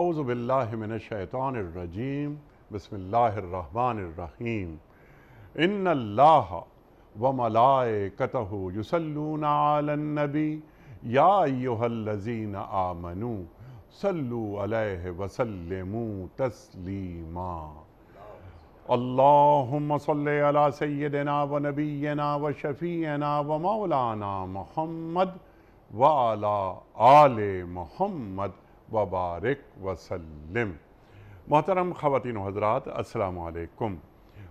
اعوذ باللہ من الشیطان الرجیم بسم اللہ الرحمن الرحیم ان اللہ وملائکتہ یصلون علی النبی یا ایہا الذین آمنوا صلوا علیہ وسلموا تسلیما اللہم صلی علی سیدنا و نبینا و شفیعنا و مولانا محمد وعلی آل محمد وبارک وسلم۔ محترم خواتین و حضرات، السلام علیکم۔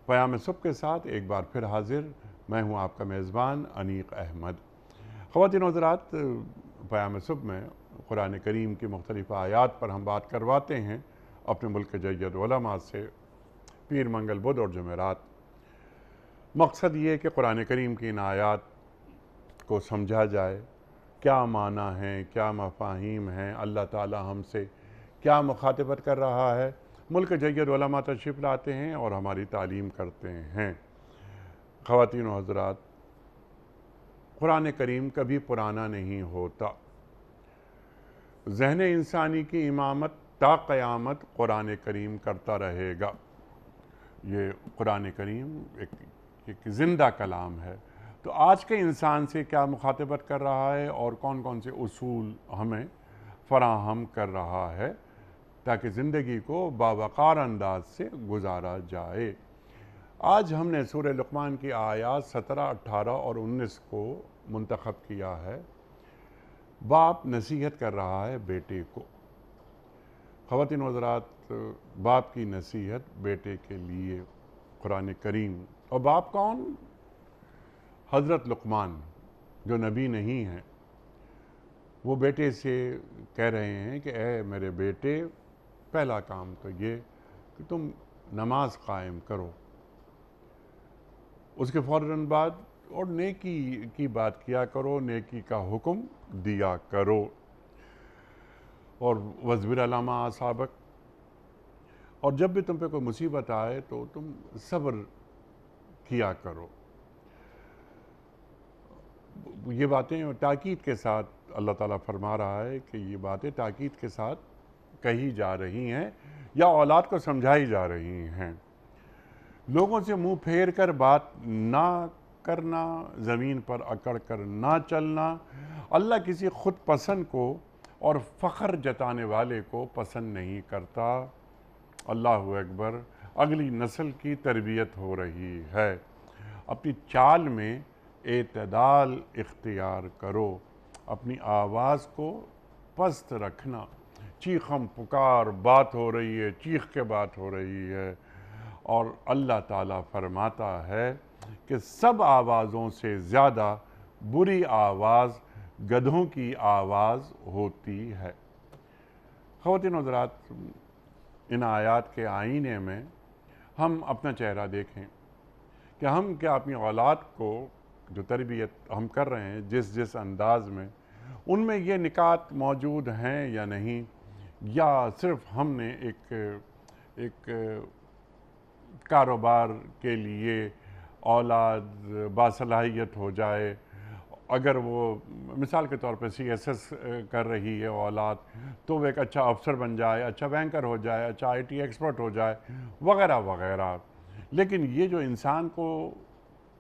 پیام صبح کے ساتھ ایک بار پھر حاضر میں ہوں آپ کا میزبان انیق احمد۔ خواتین و حضرات، پیام صبح میں قرآن کریم کی مختلف آیات پر ہم بات کرواتے ہیں اپنے ملک کے جید علماء سے پیر منگل بدھ اور جمعرات۔ مقصد یہ ہے کہ قرآن کریم کی ان آیات کو سمجھا جائے، کیا معنی ہیں، کیا مفاہیم ہیں، اللہ تعالی ہم سے کیا مخاطبت کر رہا ہے۔ ملک جید علماء تشریف لاتے ہیں اور ہماری تعلیم کرتے ہیں۔ خواتین و حضرات، قرآن کریم کبھی پرانا نہیں ہوتا۔ ذہن انسانی کی امامت تا قیامت قرآن کریم کرتا رہے گا۔ یہ قرآن کریم ایک زندہ کلام ہے۔ تو آج کے انسان سے کیا مخاطبت کر رہا ہے اور کون کون سے اصول ہمیں فراہم کر رہا ہے تاکہ زندگی کو باوقار انداز سے گزارا جائے۔ آج ہم نے سورہ لقمان کی آیات 17، 18 اور 19 کو منتخب کیا ہے۔ باپ نصیحت کر رہا ہے بیٹے کو۔ خواتین و حضرات، باپ کی نصیحت بیٹے کے لیے قرآن کریم۔ اور باپ کون؟ حضرت لقمان، جو نبی نہیں ہیں۔ وہ بیٹے سے کہہ رہے ہیں کہ اے میرے بیٹے، پہلا کام تو یہ کہ تم نماز قائم کرو۔ اس کے فوراً بعد اور نیکی کی بات کیا کرو، نیکی کا حکم دیا کرو، اور وَاصْبِرْ عَلَىٰ مَا أَصَابَكَ، اور جب بھی تم پہ کوئی مصیبت آئے تو تم صبر کیا کرو۔ یہ باتیں تاکید کے ساتھ اللہ تعالیٰ فرما رہا ہے کہ یہ باتیں تاکید کے ساتھ کہی جا رہی ہیں یا اولاد کو سمجھائی جا رہی ہیں۔ لوگوں سے منہ پھیر کر بات نہ کرنا، زمین پر اکڑ کر نہ چلنا، اللہ کسی خود پسند کو اور فخر جتانے والے کو پسند نہیں کرتا۔ اللہ اکبر۔ اگلی نسل کی تربیت ہو رہی ہے۔ اپنی چال میں اعتدال اختیار کرو، اپنی آواز کو پست رکھنا۔ چیخم پکار بات ہو رہی ہے، چیخ کے بات ہو رہی ہے، اور اللہ تعالیٰ فرماتا ہے کہ سب آوازوں سے زیادہ بری آواز گدھوں کی آواز ہوتی ہے۔ خواتین و حضرات، ان آیات کے آئینے میں ہم اپنا چہرہ دیکھیں کہ ہم کیا اپنی اولاد کو جو تربیت ہم کر رہے ہیں جس انداز میں، ان میں یہ نکات موجود ہیں یا نہیں، یا صرف ہم نے ایک کاروبار کے لیے اولاد باصلاحیت ہو جائے، اگر وہ مثال کے طور پہ CSS کر رہی ہے اولاد، تو وہ ایک اچھا افسر بن جائے، اچھا بینکر ہو جائے، اچھا IT ایکسپرٹ ہو جائے، وغیرہ وغیرہ۔ لیکن یہ جو انسان کو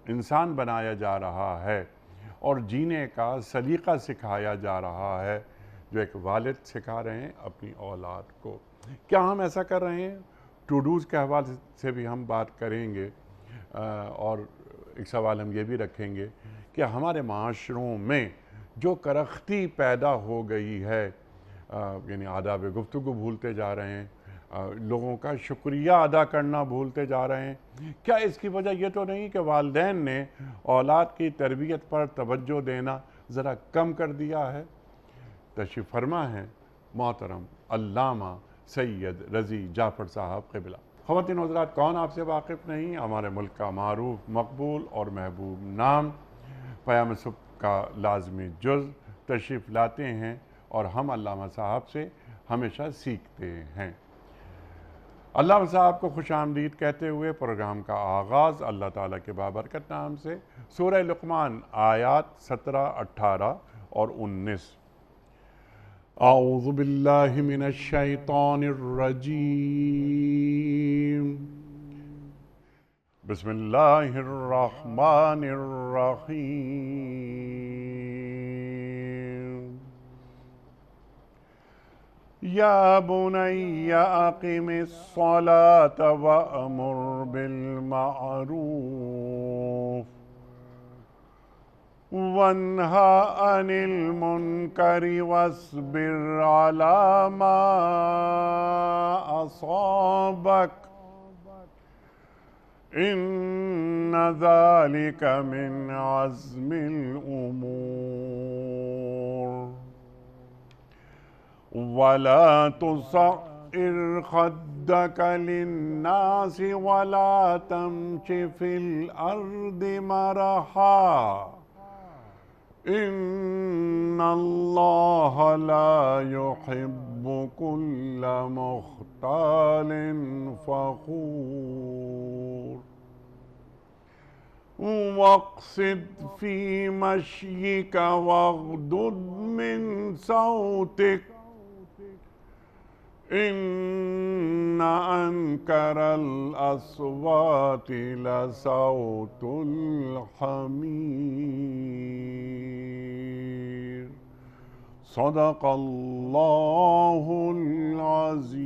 انسان بنایا جا رہا ہے اور جینے کا سلیقہ سکھایا جا رہا ہے، جو ایک والد سکھا رہے ہیں اپنی اولاد کو، کیا ہم ایسا کر رہے ہیں؟ ٹو ڈوز کے حوالے سے بھی ہم بات کریں گے، اور ایک سوال ہم یہ بھی رکھیں گے کہ ہمارے معاشروں میں جو کرختی پیدا ہو گئی ہے، یعنی آداب گفتگو بھولتے جا رہے ہیں، لوگوں کا شکریہ ادا کرنا بھولتے جا رہے ہیں، کیا اس کی وجہ یہ تو نہیں کہ والدین نے اولاد کی تربیت پر توجہ دینا ذرا کم کر دیا ہے؟ تشریف فرما ہے محترم علامہ سید رضی جعفر صاحب قبلہ۔ خواتین و حضرات، کون آپ سے واقف نہیں، ہمارے ملک کا معروف، مقبول اور محبوب نام پیام صبح کا لازمی جز تشریف لاتے ہیں، اور ہم علامہ صاحب سے ہمیشہ سیکھتے ہیں۔ علامہ صاحب کو خوش آمدید کہتے ہوئے پروگرام کا آغاز اللہ تعالیٰ کے بابرکت نام سے، سورہ لقمان آیات 17، 18 اور 19۔ أعوذ بالله من الشيطان الرجيم بسم الله الرحمن الرحيم يا بني أقم الصلاة وأمر بالمعروف وانهى عن المنكر واصبر على ما أصابك إن ذلك من عزم الأمور ولا تصعر خدك للناس ولا تمش في الأرض مرحا إن الله لا يحب كل مختال فخور واقصد في مشيك واغضض من صوتك إن أنكر الأصوات لصوت الحمير صدق اللہ العظیم۔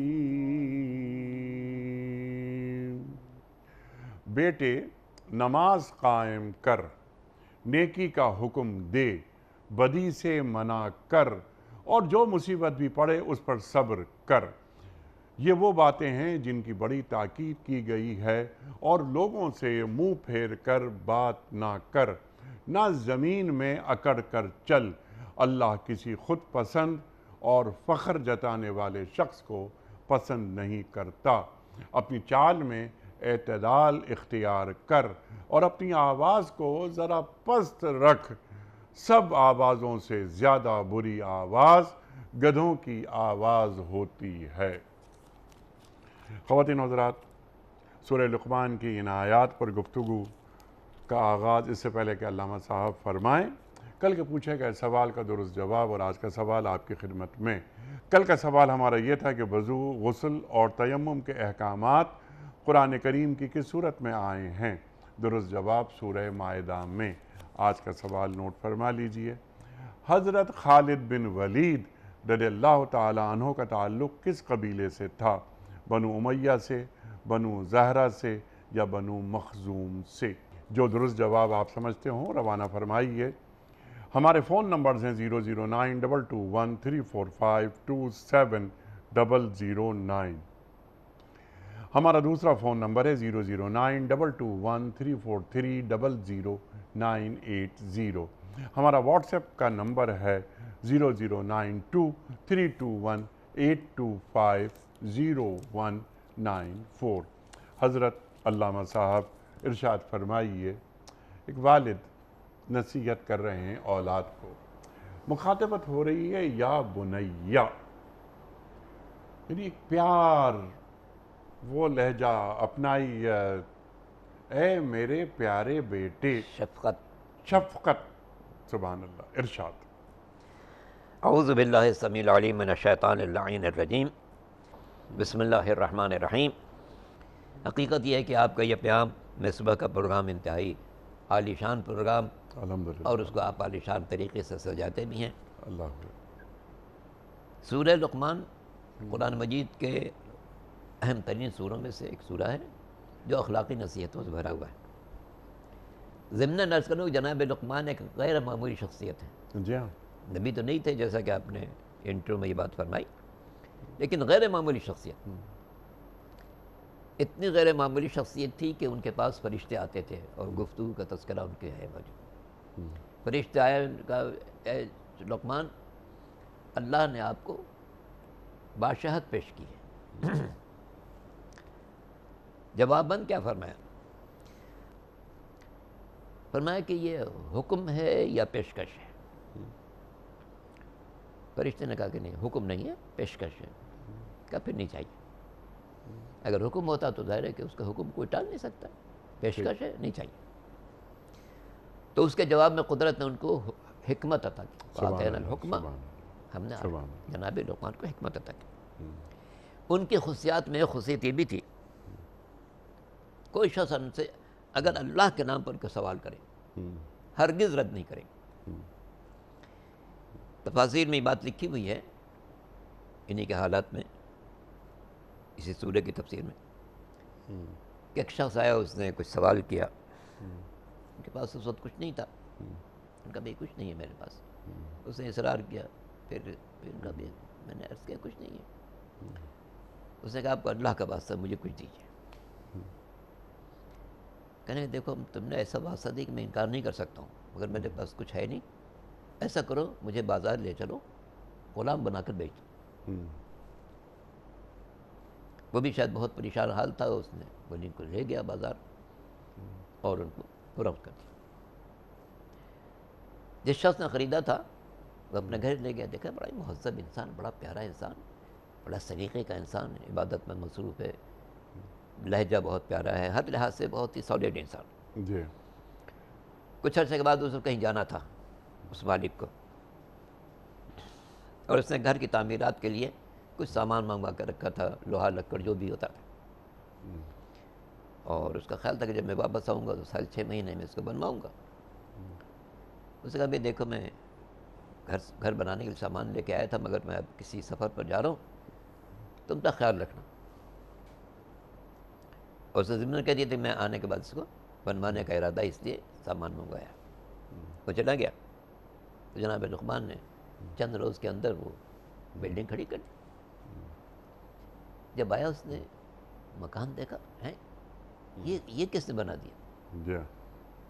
بیٹے نماز قائم کر، نیکی کا حکم دے، بدی سے منع کر، اور جو مصیبت بھی پڑے اس پر صبر کر۔ یہ وہ باتیں ہیں جن کی بڑی تاکید کی گئی ہے، اور لوگوں سے منہ پھیر کر بات نہ کر، نہ زمین میں اکڑ کر چل۔ اللہ کسی خود پسند اور فخر جتانے والے شخص کو پسند نہیں کرتا۔ اپنی چال میں اعتدال اختیار کر اور اپنی آواز کو ذرا پست رکھ۔ سب آوازوں سے زیادہ بری آواز گدھوں کی آواز ہوتی ہے۔ خواتین و حضرات، سورہ لقمان کی ان آیات پر گفتگو کا آغاز اس سے پہلے کہ علامہ صاحب فرمائیں، کل کے پوچھے گئے سوال کا درست جواب اور آج کا سوال آپ کی خدمت میں۔ کل کا سوال ہمارا یہ تھا کہ وضو، غسل اور تیمم کے احکامات قرآن کریم کی کس صورت میں آئے ہیں؟ درست جواب سورہ مائدہ میں۔ آج کا سوال نوٹ فرما لیجئے۔ حضرت خالد بن ولید رضی اللہ تعالیٰ عنہ کا تعلق کس قبیلے سے تھا؟ بنو امیہ سے، بنو زہرہ سے یا بنو مخزوم سے؟ جو درست جواب آپ سمجھتے ہوں روانہ فرمائیے۔ ہمارے فون نمبرز ہیں 0092213452709۔ ہمارا دوسرا فون نمبر ہے 009221343000980۔ ہمارا واٹس ایپ کا نمبر ہے 0092321825019 حضرت علامہ صاحب ارشاد فرمائیے، ایک والد نصیحت کر رہے ہیں اولاد کو، مخاطبت ہو رہی ہے یا بنیا، یعنی ایک پیار، وہ لہجہ اپنائی، اے میرے پیارے بیٹے، شفقت، سبحان اللہ۔ ارشاد۔ اعوذ باللہ السمیع العلیم من الشیطان اللعین الرجیم، بسم اللہ الرحمن الرحیم۔ حقیقت یہ ہے کہ آپ کا یہ پیام میں صبح کا پروگرام انتہائی عالی شان پروگرام، الحمدللہ، اور اس کو آپ عالی شان طریقے سے سجاتے بھی ہیں۔ اللہ سورہ لقمان قرآن مجید کے اہم ترین سوروں میں سے ایک سورہ ہے جو اخلاقی نصیحتوں سے بھرا ہوا ہے۔ ضمناً عرض کروں کہ جناب لقمان ایک غیر معمولی شخصیت ہے۔ جی ہاں، نبی تو نہیں تھے جیسا کہ آپ نے انٹرو میں یہ بات فرمائی، لیکن غیر معمولی شخصیت، اتنی غیر معمولی شخصیت تھی کہ ان کے پاس فرشتے آتے تھے اور گفتگو کا تذکرہ ان کے ہے موجود۔ فرشتے آئے، ان کا اے لقمان، اللہ نے آپ کو بادشاہت پیش کی ہے۔ جواباً کیا فرمایا؟ فرمایا کہ یہ حکم ہے یا پیشکش ہے؟ فرشتے نے کہا کہ نہیں، حکم نہیں ہے، پیشکش ہے۔ کہا پھر نہیں چاہیے۔ اگر حکم ہوتا تو ظاہر ہے کہ اس کا حکم کوئی ٹال نہیں سکتا، پیشکش ہے، نہیں چاہیے۔ تو اس کے جواب میں قدرت نے ان کو حکمت عطا کی، فَآتَيْنَا الْحُکْمَ ہم نے سبحان اللہ۔ جناب لقمان کو حکمت عطا کی۔ ان کی خصوصیات میں خصوصیت یہ بھی تھی، کوئی شخص ان سے اگر اللہ کے نام پر کوئی سوال کرے ہرگز رد نہیں کرے۔ تفاسیر میں یہ بات لکھی ہوئی ہے انہی کے حالات میں، اسی سورہ کی تفسیر میں، کہ ایک شخص آیا، اس نے کچھ سوال کیا، ان کے پاس اس وقت کچھ نہیں تھا، ان کا بھی کچھ نہیں ہے میرے پاس، اس نے اصرار کیا، پھر ان کا بھی میں نے عرض کیا کچھ نہیں ہے، اس نے کہا آپ کو اللہ کا واسطہ مجھے کچھ دیجیے، کہنے دیکھو تم نے ایسا واسطہ دی کہ میں انکار نہیں کر سکتا ہوں، مگر میرے پاس کچھ ہے نہیں، ایسا کرو مجھے بازار لے چلو، غلام بنا کر بیچ دو۔ وہ بھی شاید بہت پریشان حال تھا، اس نے غلام کو لے گیا بازار اور ان کو فروخت کر دیا۔ جس شخص نے خریدا تھا وہ اپنے گھر لے گیا، دیکھا بڑا ہی مہذب انسان، بڑا پیارا انسان، بڑا سلیقے کا انسان ہے، عبادت میں مصروف ہے، لہجہ بہت پیارا ہے، ہر لحاظ سے بہت ہی سالڈ انسان۔ جی کچھ عرصے کے بعد اس کو کہیں جانا تھا اس مالک کو، اور اس نے گھر کی تعمیرات کے لیے کچھ سامان منگوا کر رکھا تھا، لوہا لکڑ جو بھی ہوتا تھا، اور اس کا خیال تھا کہ جب میں واپس آؤں گا تو 6 مہینے میں اس کو بنواؤں گا۔ اس نے کہا بھی دیکھو میں گھر بنانے کے لیے سامان لے کے آیا تھا، مگر میں اب کسی سفر پر جا رہا ہوں، تم کا خیال رکھنا۔ اور اس نے ضمن کہہ دیا تھا میں آنے کے بعد اس کو بنوانے کا ارادہ اس لیے سامان منگوایا۔ وہ چلا گیا تو جناب لقمان نے چند روز کے اندر وہ بلڈنگ کھڑی کر دی۔ جب آیا اس نے مکان دیکھا، ہے یہ کس نے بنا دیا؟ جی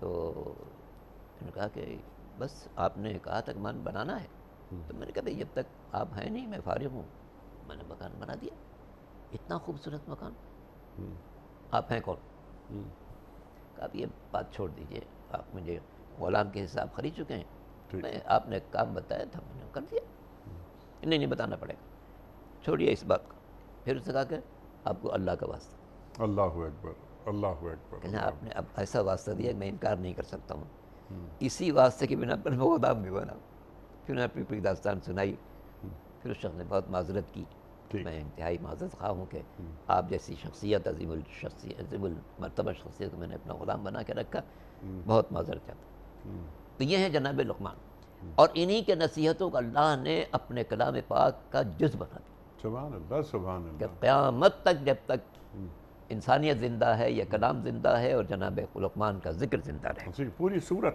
تو انہوں نے کہا کہ بس آپ نے کہا تھا کہ مکان بنانا ہے، تو میں نے کہا جب تک آپ ہیں نہیں میں فارغ ہوں، میں نے مکان بنا دیا، اتنا خوبصورت مکان، آپ ہیں کون؟ کہا اب یہ بات چھوڑ دیجئے، آپ مجھے غلام کے حساب خرید چکے ہیں، میں آپ نے کام بتایا تھا میں نے کر دیا، نہیں بتانا پڑے گا، چھوڑیے اس بات کو۔ پھر اس نے کہا کہ آپ کو اللہ کا واسطہ، اللہ اکبر اللہ اکبر کہنا آپ نے اب ایسا واسطہ دیا کہ میں انکار نہیں کر سکتا ہوں، اسی واسطے کی بنا پر میں غلام بھی بنا۔ پھر انہوں نے اپنی پوری داستان سنائی، پھر اس شخص نے بہت معذرت کی، میں انتہائی معذرت خواہ ہوں کہ آپ جیسی شخصیت عظیم المرتبہ شخصیت کو میں نے اپنا غلام بنا کے رکھا، بہت معذرت چاہتا ہوں۔ تو یہ ہے جناب لقمان، اور انہی کے نصیحتوں کو اللہ نے اپنے کلام پاک کا جز بنا دیا، سبحان اللہ سبحان کہ اللہ۔ قیامت تک جب تک انسانیت زندہ ہے، یہ کلام زندہ ہے، اور جناب لقمان کا ذکر زندہ رہے، جی پوری صورت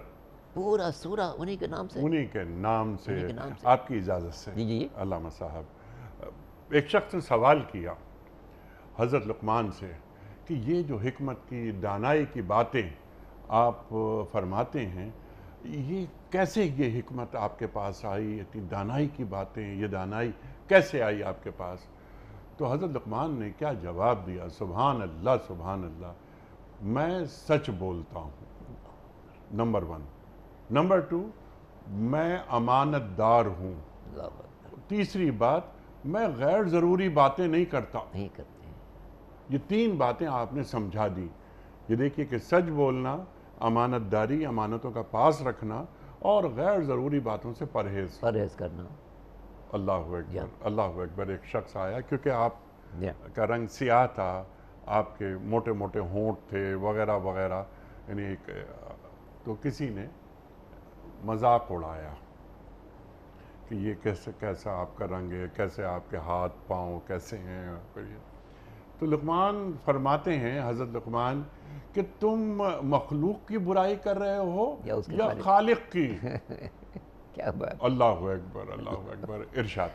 پورا سورہ انہی کے نام سے، انہی کے نام سے۔ انہی کے نام سے۔ آپ کی اجازت سے جی علامہ صاحب، ایک شخص نے سوال کیا حضرت لقمان سے کہ یہ جو حکمت کی دانائی کی باتیں آپ فرماتے ہیں، یہ کیسے یہ حکمت آپ کے پاس آئی، اتنی دانائی کی باتیں، یہ دانائی کیسے آئی آپ کے پاس؟ تو حضرت لقمان نے کیا جواب دیا، سبحان اللہ سبحان اللہ، میں سچ بولتا ہوں، نمبر 1، نمبر 2 میں امانت دار ہوں، اللہ اکبر، تیسری بات میں غیر ضروری باتیں نہیں کرتا۔ نہیں کرتے ہیں، یہ 3 باتیں آپ نے سمجھا دی۔ یہ دیکھیے کہ سچ بولنا، امانت داری، امانتوں کا پاس رکھنا، اور غیر ضروری باتوں سے پرہیز۔ پرہیز کرنا۔ اللہ اکبر اللہ اکبر۔ ایک شخص آیا، کیونکہ آپ جی کا رنگ سیاہ تھا، آپ کے موٹے موٹے ہونٹ تھے وغیرہ وغیرہ، یعنی تو کسی نے مذاق اڑایا کہ یہ کیسا آپ کا رنگ ہے، کیسے آپ کے ہاتھ پاؤں کیسے ہیں۔ تو لقمان فرماتے ہیں، حضرت لقمان، کہ تم مخلوق کی برائی کر رہے ہو یا اس کے یا خالق کی؟ کیا بات، اللہ اکبر اللہ اکبر۔ ارشاد۔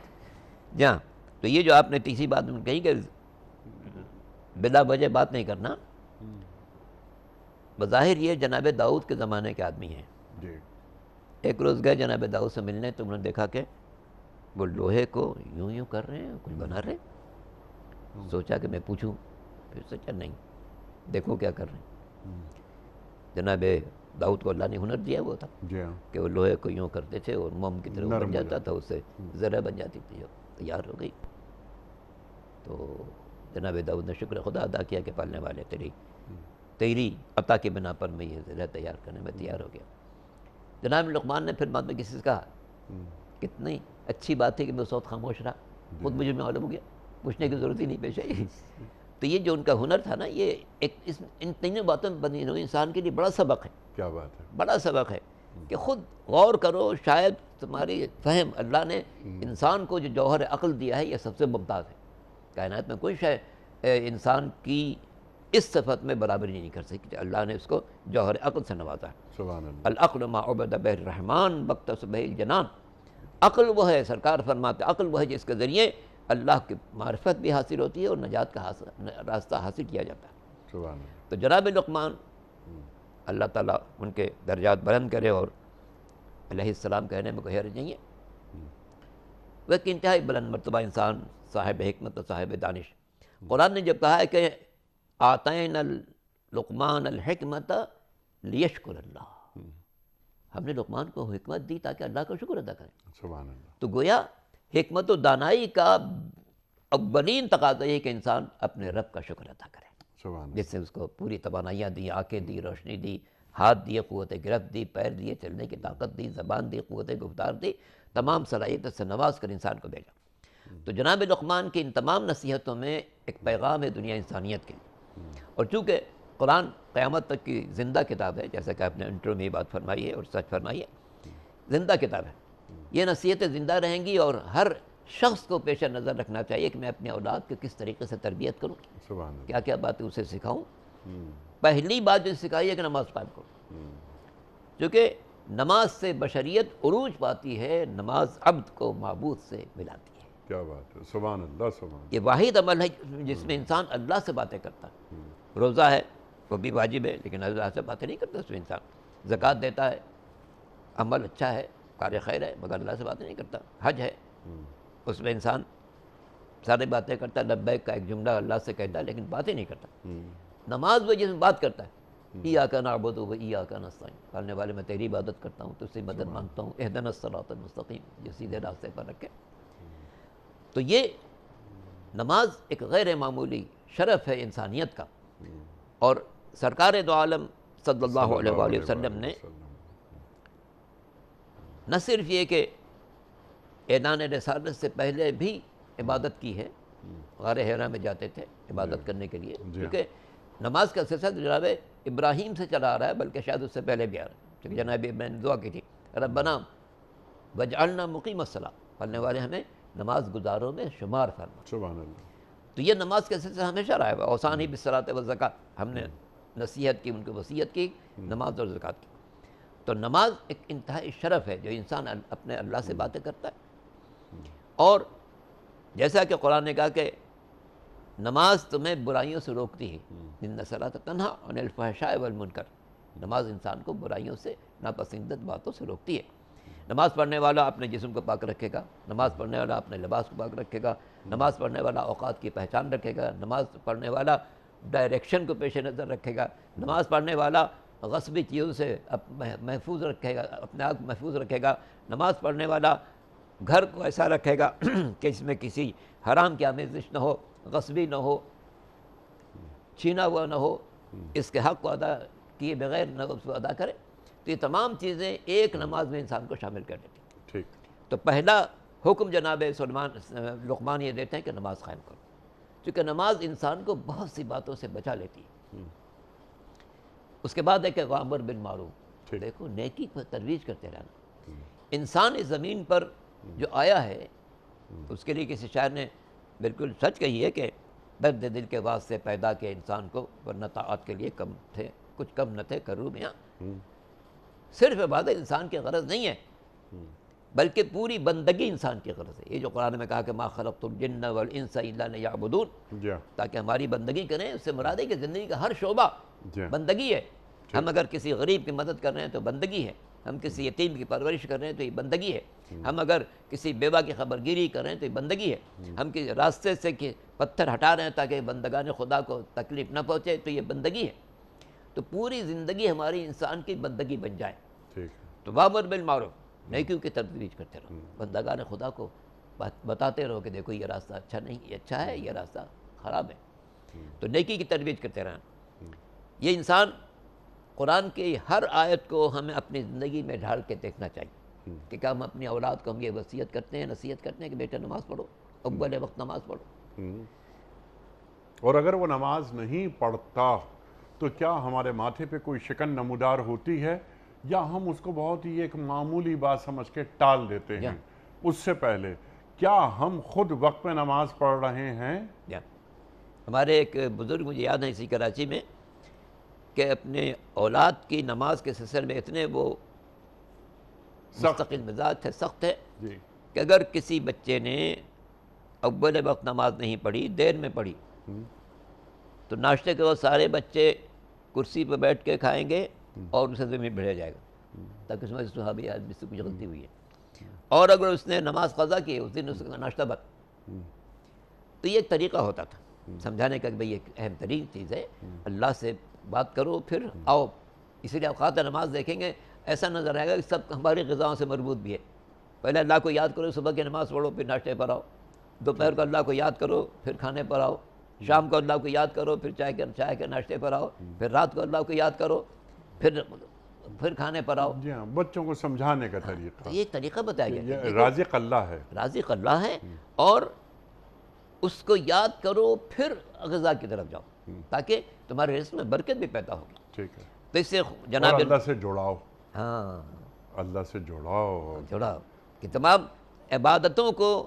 جہاں تو یہ جو آپ نے تیسری بات میں کہی کہ بلا وجہ بات نہیں کرنا، بظاہر یہ جناب داؤد کے زمانے کے آدمی ہیں۔ جی ایک روز گئے جناب داؤد سے ملنے، تو انہوں نے دیکھا کہ وہ لوہے کو یوں کر رہے ہیں، کچھ بنا رہے ہیں۔ سوچا کہ میں پوچھوں، پھر سوچا نہیں، دیکھو کیا کر رہے ہیں۔ جناب داؤد کو اللہ نے ہنر دیا وہ تھا جی ہاں، کہ وہ لوہے کو یوں کرتے تھے اور موم کی طرح نرم بن ہو جاتا جاتا تھا، اس سے ذرہ بن جاتی تھی، تیار ہو گئی۔ تو جناب داؤد نے شکر خدا ادا کیا کہ پالنے والے تیری عطا کی بنا پر میں یہ ذرہ تیار کرنے میں تیار ہو گیا۔ جناب لقمان نے پھر بعد میں کسی سے کہا کتنی اچھی بات ہے کہ میں اس وقت خاموش رہا، خود مجھے معلوم ہو گیا، پوچھنے کی ضرورت ہی نہیں پیش آئی۔ تو یہ جو ان کا ہنر تھا نا، یہ ان تینوں باتوں میں بنی ہوئی انسان کے لیے بڑا سبق ہے، کیا بات ہے، بڑا سبق ہے کہ خود غور کرو، شاید تمہاری فہم اللہ نے انسان کو جو جوہر عقل دیا ہے یہ سب سے ممتاز ہے۔ کائنات میں کوئی شے انسان کی اس صفت میں برابری نہیں کر سکتی، اللہ نے اس کو جوہر عقل سے نوازا ہے۔ سبحان اللہ، العقل ما عبد بہ الرحمن بکتس بہ الجنان، عقل وہ ہے، سرکار فرماتے عقل وہ ہے جس کے ذریعے اللہ کی معرفت بھی حاصل ہوتی ہے اور نجات کا راستہ حاصل کیا جاتا ہے۔ سبحان اللہ، تو جناب لقمان، اللہ تعالیٰ ان کے درجات بلند کرے، اور علیہ السلام کہنے میں کوئی حرج نہیں ہے، وہ ایک انتہائی بلند مرتبہ انسان، صاحب حکمت و صاحب دانش۔ قرآن نے جب کہا ہے کہ آتینا لقمان الحکمت لیشکر اللہ، ہم نے لقمان کو حکمت دی تاکہ اللہ کا شکر ادا کریں۔ سبحان اللہ، تو گویا حکمت و دانائی کا اولین تقاضا یہ ہے کہ انسان اپنے رب کا شکر ادا کرے، سبحان اللہ، جس سے اس کو پوری توانائیاں دی، آنکھیں دی، روشنی دی، ہاتھ دیے، قوت گرفت دی، پیر دیے، چلنے کی طاقت دی، زبان دی، قوت گفتار دی، تمام صلاحیتوں سے نواز کر انسان کو بھیجا۔ تو جناب لقمان کی ان تمام نصیحتوں میں ایک پیغام ہے دنیا انسانیت کے لیے، اور چونکہ قرآن قیامت تک کی زندہ کتاب ہے، جیسا کہ آپ نے انٹرو میں یہ بات فرمائی ہے اور سچ فرمائی ہے، زندہ کتاب ہے، یہ نصیحتیں زندہ رہیں گی، اور ہر شخص کو پیش نظر رکھنا چاہیے کہ میں اپنے اولاد کی کس طریقے سے تربیت کروں، سبحان اللہ، کیا کیا باتیں اسے سکھاؤں۔ پہلی بات جو سکھائی ہے کہ نماز قائم کرو، کیونکہ نماز سے بشریت عروج پاتی ہے، نماز عبد کو معبود سے ملاتی ہے۔ کیا بات ہے، سبحان اللہ، سبحان اللہ، یہ واحد عمل ہے جس میں انسان اللہ سے باتیں کرتا ہے۔ روزہ ہے وہ بھی واجب ہے، لیکن اللہ سے باتیں نہیں کرتا اس میں انسان۔ زکوٰۃ دیتا ہے، عمل اچھا ہے، کار خیر ہے، مگر اللہ سے باتیں نہیں کرتا۔ حج ہے، اس میں انسان سارے باتیں کرتا ہے، لبیک کا ایک جملہ اللہ سے کہتا ہے لیکن باتیں نہیں کرتا۔ نماز وہ جس میں بات کرتا ہے، ایاک نعبد و ایاک نستعین، کہنے والے میں تیری عبادت کرتا ہوں، تجھ سے مدد مانگتا ہوں، اہدنا الصراط المستقیم، جو سیدھے راستے پر رکھے۔ تو یہ نماز ایک غیر معمولی شرف ہے انسانیت کا، اور سرکار دو عالم صلی اللہ علیہ وآلہ وسلم نے نہ صرف یہ کہ اعلان رسالت سے پہلے بھی عبادت کی ہے، غار حرا میں جاتے تھے عبادت کرنے کے لیے، کیونکہ نماز کا سلسلہ جناب ابراہیم سے چلا آ رہا ہے، بلکہ شاید اس سے پہلے بھی آ رہا ہے، کیونکہ جناب ابراہیم نے دعا کی تھی ربنا وجعلنا مقیم الصلاۃ، پڑھنے والے ہمیں نماز گزاروں میں شمار فرما۔ سبحان اللہ، تو یہ نماز کا سلسلہ ہمیشہ رہا ہے، اوصانی بالصلاۃ والزکوٰۃ، ہم نے نصیحت کی، ان کو وصیت کی نماز اور زکوٰۃ کی۔ تو نماز ایک انتہائی شرف ہے جو انسان اپنے اللہ سے باتیں کرتا ہے، اور جیسا کہ قرآن نے کہا کہ نماز تمہیں برائیوں سے روکتی ہے، ان الصلاۃ تنہی عن الفحشاء والمنکر، نماز انسان کو برائیوں سے، ناپسندیدہ باتوں سے روکتی ہے۔ نماز پڑھنے والا اپنے جسم کو پاک رکھے گا، نماز پڑھنے والا اپنے لباس کو پاک رکھے گا، نماز پڑھنے والا اوقات کی پہچان رکھے گا، نماز پڑھنے والا ڈائریکشن کو پیش نظر رکھے گا، نماز پڑھنے والا غصبی چیزوں سے محفوظ رکھے گا، اپنے آپ کو محفوظ رکھے گا، نماز پڑھنے والا گھر کو ایسا رکھے گا کہ اس میں کسی حرام کی آمیزش نہ ہو، غصبی نہ ہو، چھینا ہوا نہ ہو، اس کے حق کو ادا کیے بغیر نہ اس کو ادا کرے۔ تو یہ تمام چیزیں ایک نماز میں انسان کو شامل کر دیتی ہیں۔ ٹھیک، تو پہلا حکم جناب لقمان یہ دیتے ہیں کہ نماز قائم کرو، کیونکہ نماز انسان کو بہت سی باتوں سے بچا لیتی ہے۔ اس کے بعد ہے کہ وامر بالمعروف، دیکھو نیکی پر ترویج کرتے رہنا۔ انسان اس زمین پر جو آیا ہے اس کے لیے کسی شاعر نے بالکل سچ کہی ہے کہ درد دل کے واسطے پیدا کے انسان کو، ورنہ طاعت کے لیے کم تھے، کچھ کم نہ تھے کرو میاں۔ صرف عبادت انسان کی غرض نہیں ہے، بلکہ پوری بندگی انسان کی غرض ہے۔ یہ جو قرآن میں کہا کہ ما خلقت الجن والانس الا لیعبدون، تاکہ ہماری بندگی کریں، اس سے مراد ہے کہ زندگی کا ہر شعبہ بندگی ہے۔ ہم اگر کسی غریب کی مدد کر رہے ہیں تو بندگی ہے، ہم کسی یتیم کی پرورش کر رہے ہیں تو یہ بندگی ہے، ہم اگر کسی بیوہ کی خبر گیری کر رہے ہیں تو یہ بندگی ہے، ہم کسی راستے سے پتھر ہٹا رہے ہیں تاکہ بندگان خدا کو تکلیف نہ پہنچے تو یہ بندگی ہے۔ تو پوری زندگی ہماری انسان کی بندگی بن جائے۔ تو وامر بالمعروف، نیکیوں کی ترویج کرتے رہو، بندگان خدا کو بتاتے رہو کہ دیکھو یہ راستہ اچھا نہیں، یہ اچھا ہے، یہ راستہ خراب ہے۔ تو نیکی کی ترویج کرتے رہنا۔ یہ انسان قرآن کی ہر آیت کو ہمیں اپنی زندگی میں ڈھال کے دیکھنا چاہیے۔ کہ کیا ہم اپنی اولاد کو ہم یہ وصیت کرتے ہیں، نصیحت کرتے ہیں کہ بیٹا نماز پڑھو، اول وقت نماز پڑھو؟ اور اگر وہ نماز نہیں پڑھتا تو کیا ہمارے ماتھے پہ کوئی شکن نمودار ہوتی ہے، یا ہم اس کو بہت ہی ایک معمولی بات سمجھ کے ٹال دیتے ہیں؟ اس سے پہلے کیا ہم خود وقت پہ نماز پڑھ رہے ہیں؟ ہمارے ایک بزرگ مجھے یاد ہے اسی کراچی میں، کہ اپنے اولاد کی نماز کے سلسلے میں اتنے وہ مستقل مزاج تھے، سخت ہے، کہ اگر کسی بچے نے اول وقت نماز نہیں پڑھی، دیر میں پڑھی، تو ناشتے کے وقت سارے بچے کرسی پہ بیٹھ کے کھائیں گے اور اسے زمین بھیجا جائے گا، تاکہ اس میں صحابی آدمی سے کچھ غلطی ہوئی ہے۔ اور اگر اس نے نماز قضا کی، اس دن اس کا ناشتہ بند۔ تو یہ ایک طریقہ ہوتا تھا سمجھانے کا کہ بھئی ایک اہم ترین چیز ہے، اللہ سے بات کرو پھر آؤ۔ اسی لیے اوقات نماز دیکھیں گے ایسا نظر آئے گا کہ سب ہماری غذاؤں سے مربوط بھی ہے۔ پہلے اللہ کو یاد کرو، صبح کی نماز پڑھو، پھر ناشتے پر آؤ۔ دوپہر کو اللہ کو یاد کرو، پھر کھانے پر آؤ۔ شام کو اللہ کو یاد کرو، پھر چائے کے ناشتے پر آؤ۔ پھر رات کو اللہ کو یاد کرو، پھر کھانے پر آؤ۔ جی ہاں، بچوں کو سمجھانے کا طریقہ، تو یہ ایک طریقہ بتایا گیا کہ رازق اللہ ہے، رازق اللہ ہے، اور اس کو یاد کرو پھر غذا کی طرف جاؤ، تاکہ تمہارے رزق میں برکت بھی پیدا ہوگی۔ ٹھیک ہے، تو اس سے جناب اور اللہ سے جڑاؤ، ہاں اللہ سے جڑاؤ، جڑاؤ کہ تمام عبادتوں کو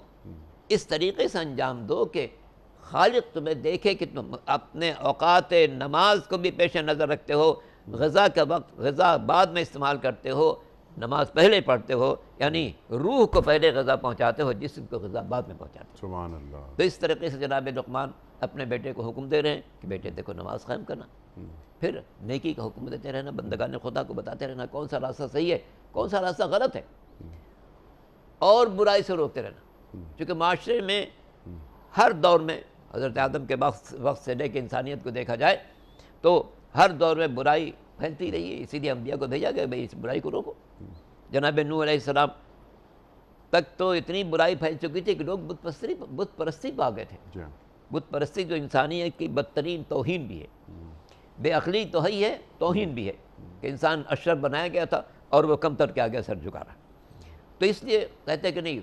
اس طریقے سے انجام دو کہ خالق تمہیں دیکھے کہ تم اپنے اوقات نماز کو بھی پیش نظر رکھتے ہو، غذا کا وقت غذا بعد میں استعمال کرتے ہو، نماز پہلے پڑھتے ہو، یعنی روح کو پہلے غذا پہنچاتے ہو، جسم کو غذا بعد میں پہنچاتے ہو۔ سبحان اللہ۔ تو اس طریقے سے جناب لقمان اپنے بیٹے کو حکم دے رہے ہیں کہ بیٹے دیکھو نماز قائم کرنا، پھر نیکی کا حکم دیتے رہنا، بندگان خدا کو بتاتے رہنا کون سا راستہ صحیح ہے، کون سا راستہ غلط ہے، اور برائی سے روکتے رہنا۔ چونکہ معاشرے میں ہر دور میں حضرت آدم کے وقت سے لے کے انسانیت کو دیکھا جائے تو ہر دور میں برائی پھیلتی رہی ہے، اسی لیے انبیاء کو بھیجا گیا بھئی اس برائی کو روکو۔ جناب نوح علیہ السلام تک تو اتنی برائی پھیل چکی تھی کہ لوگ بت پرستی پہ آ گئے تھے۔ بت پرستی جو انسانیت کی بدترین توہین بھی ہے، بے عقلی تو ہی ہے، توہین بھی ہے، کہ انسان اشرف بنایا گیا تھا اور وہ کمتر کے آگے سر جھکا رہا۔ تو اس لیے کہتے ہیں کہ نہیں،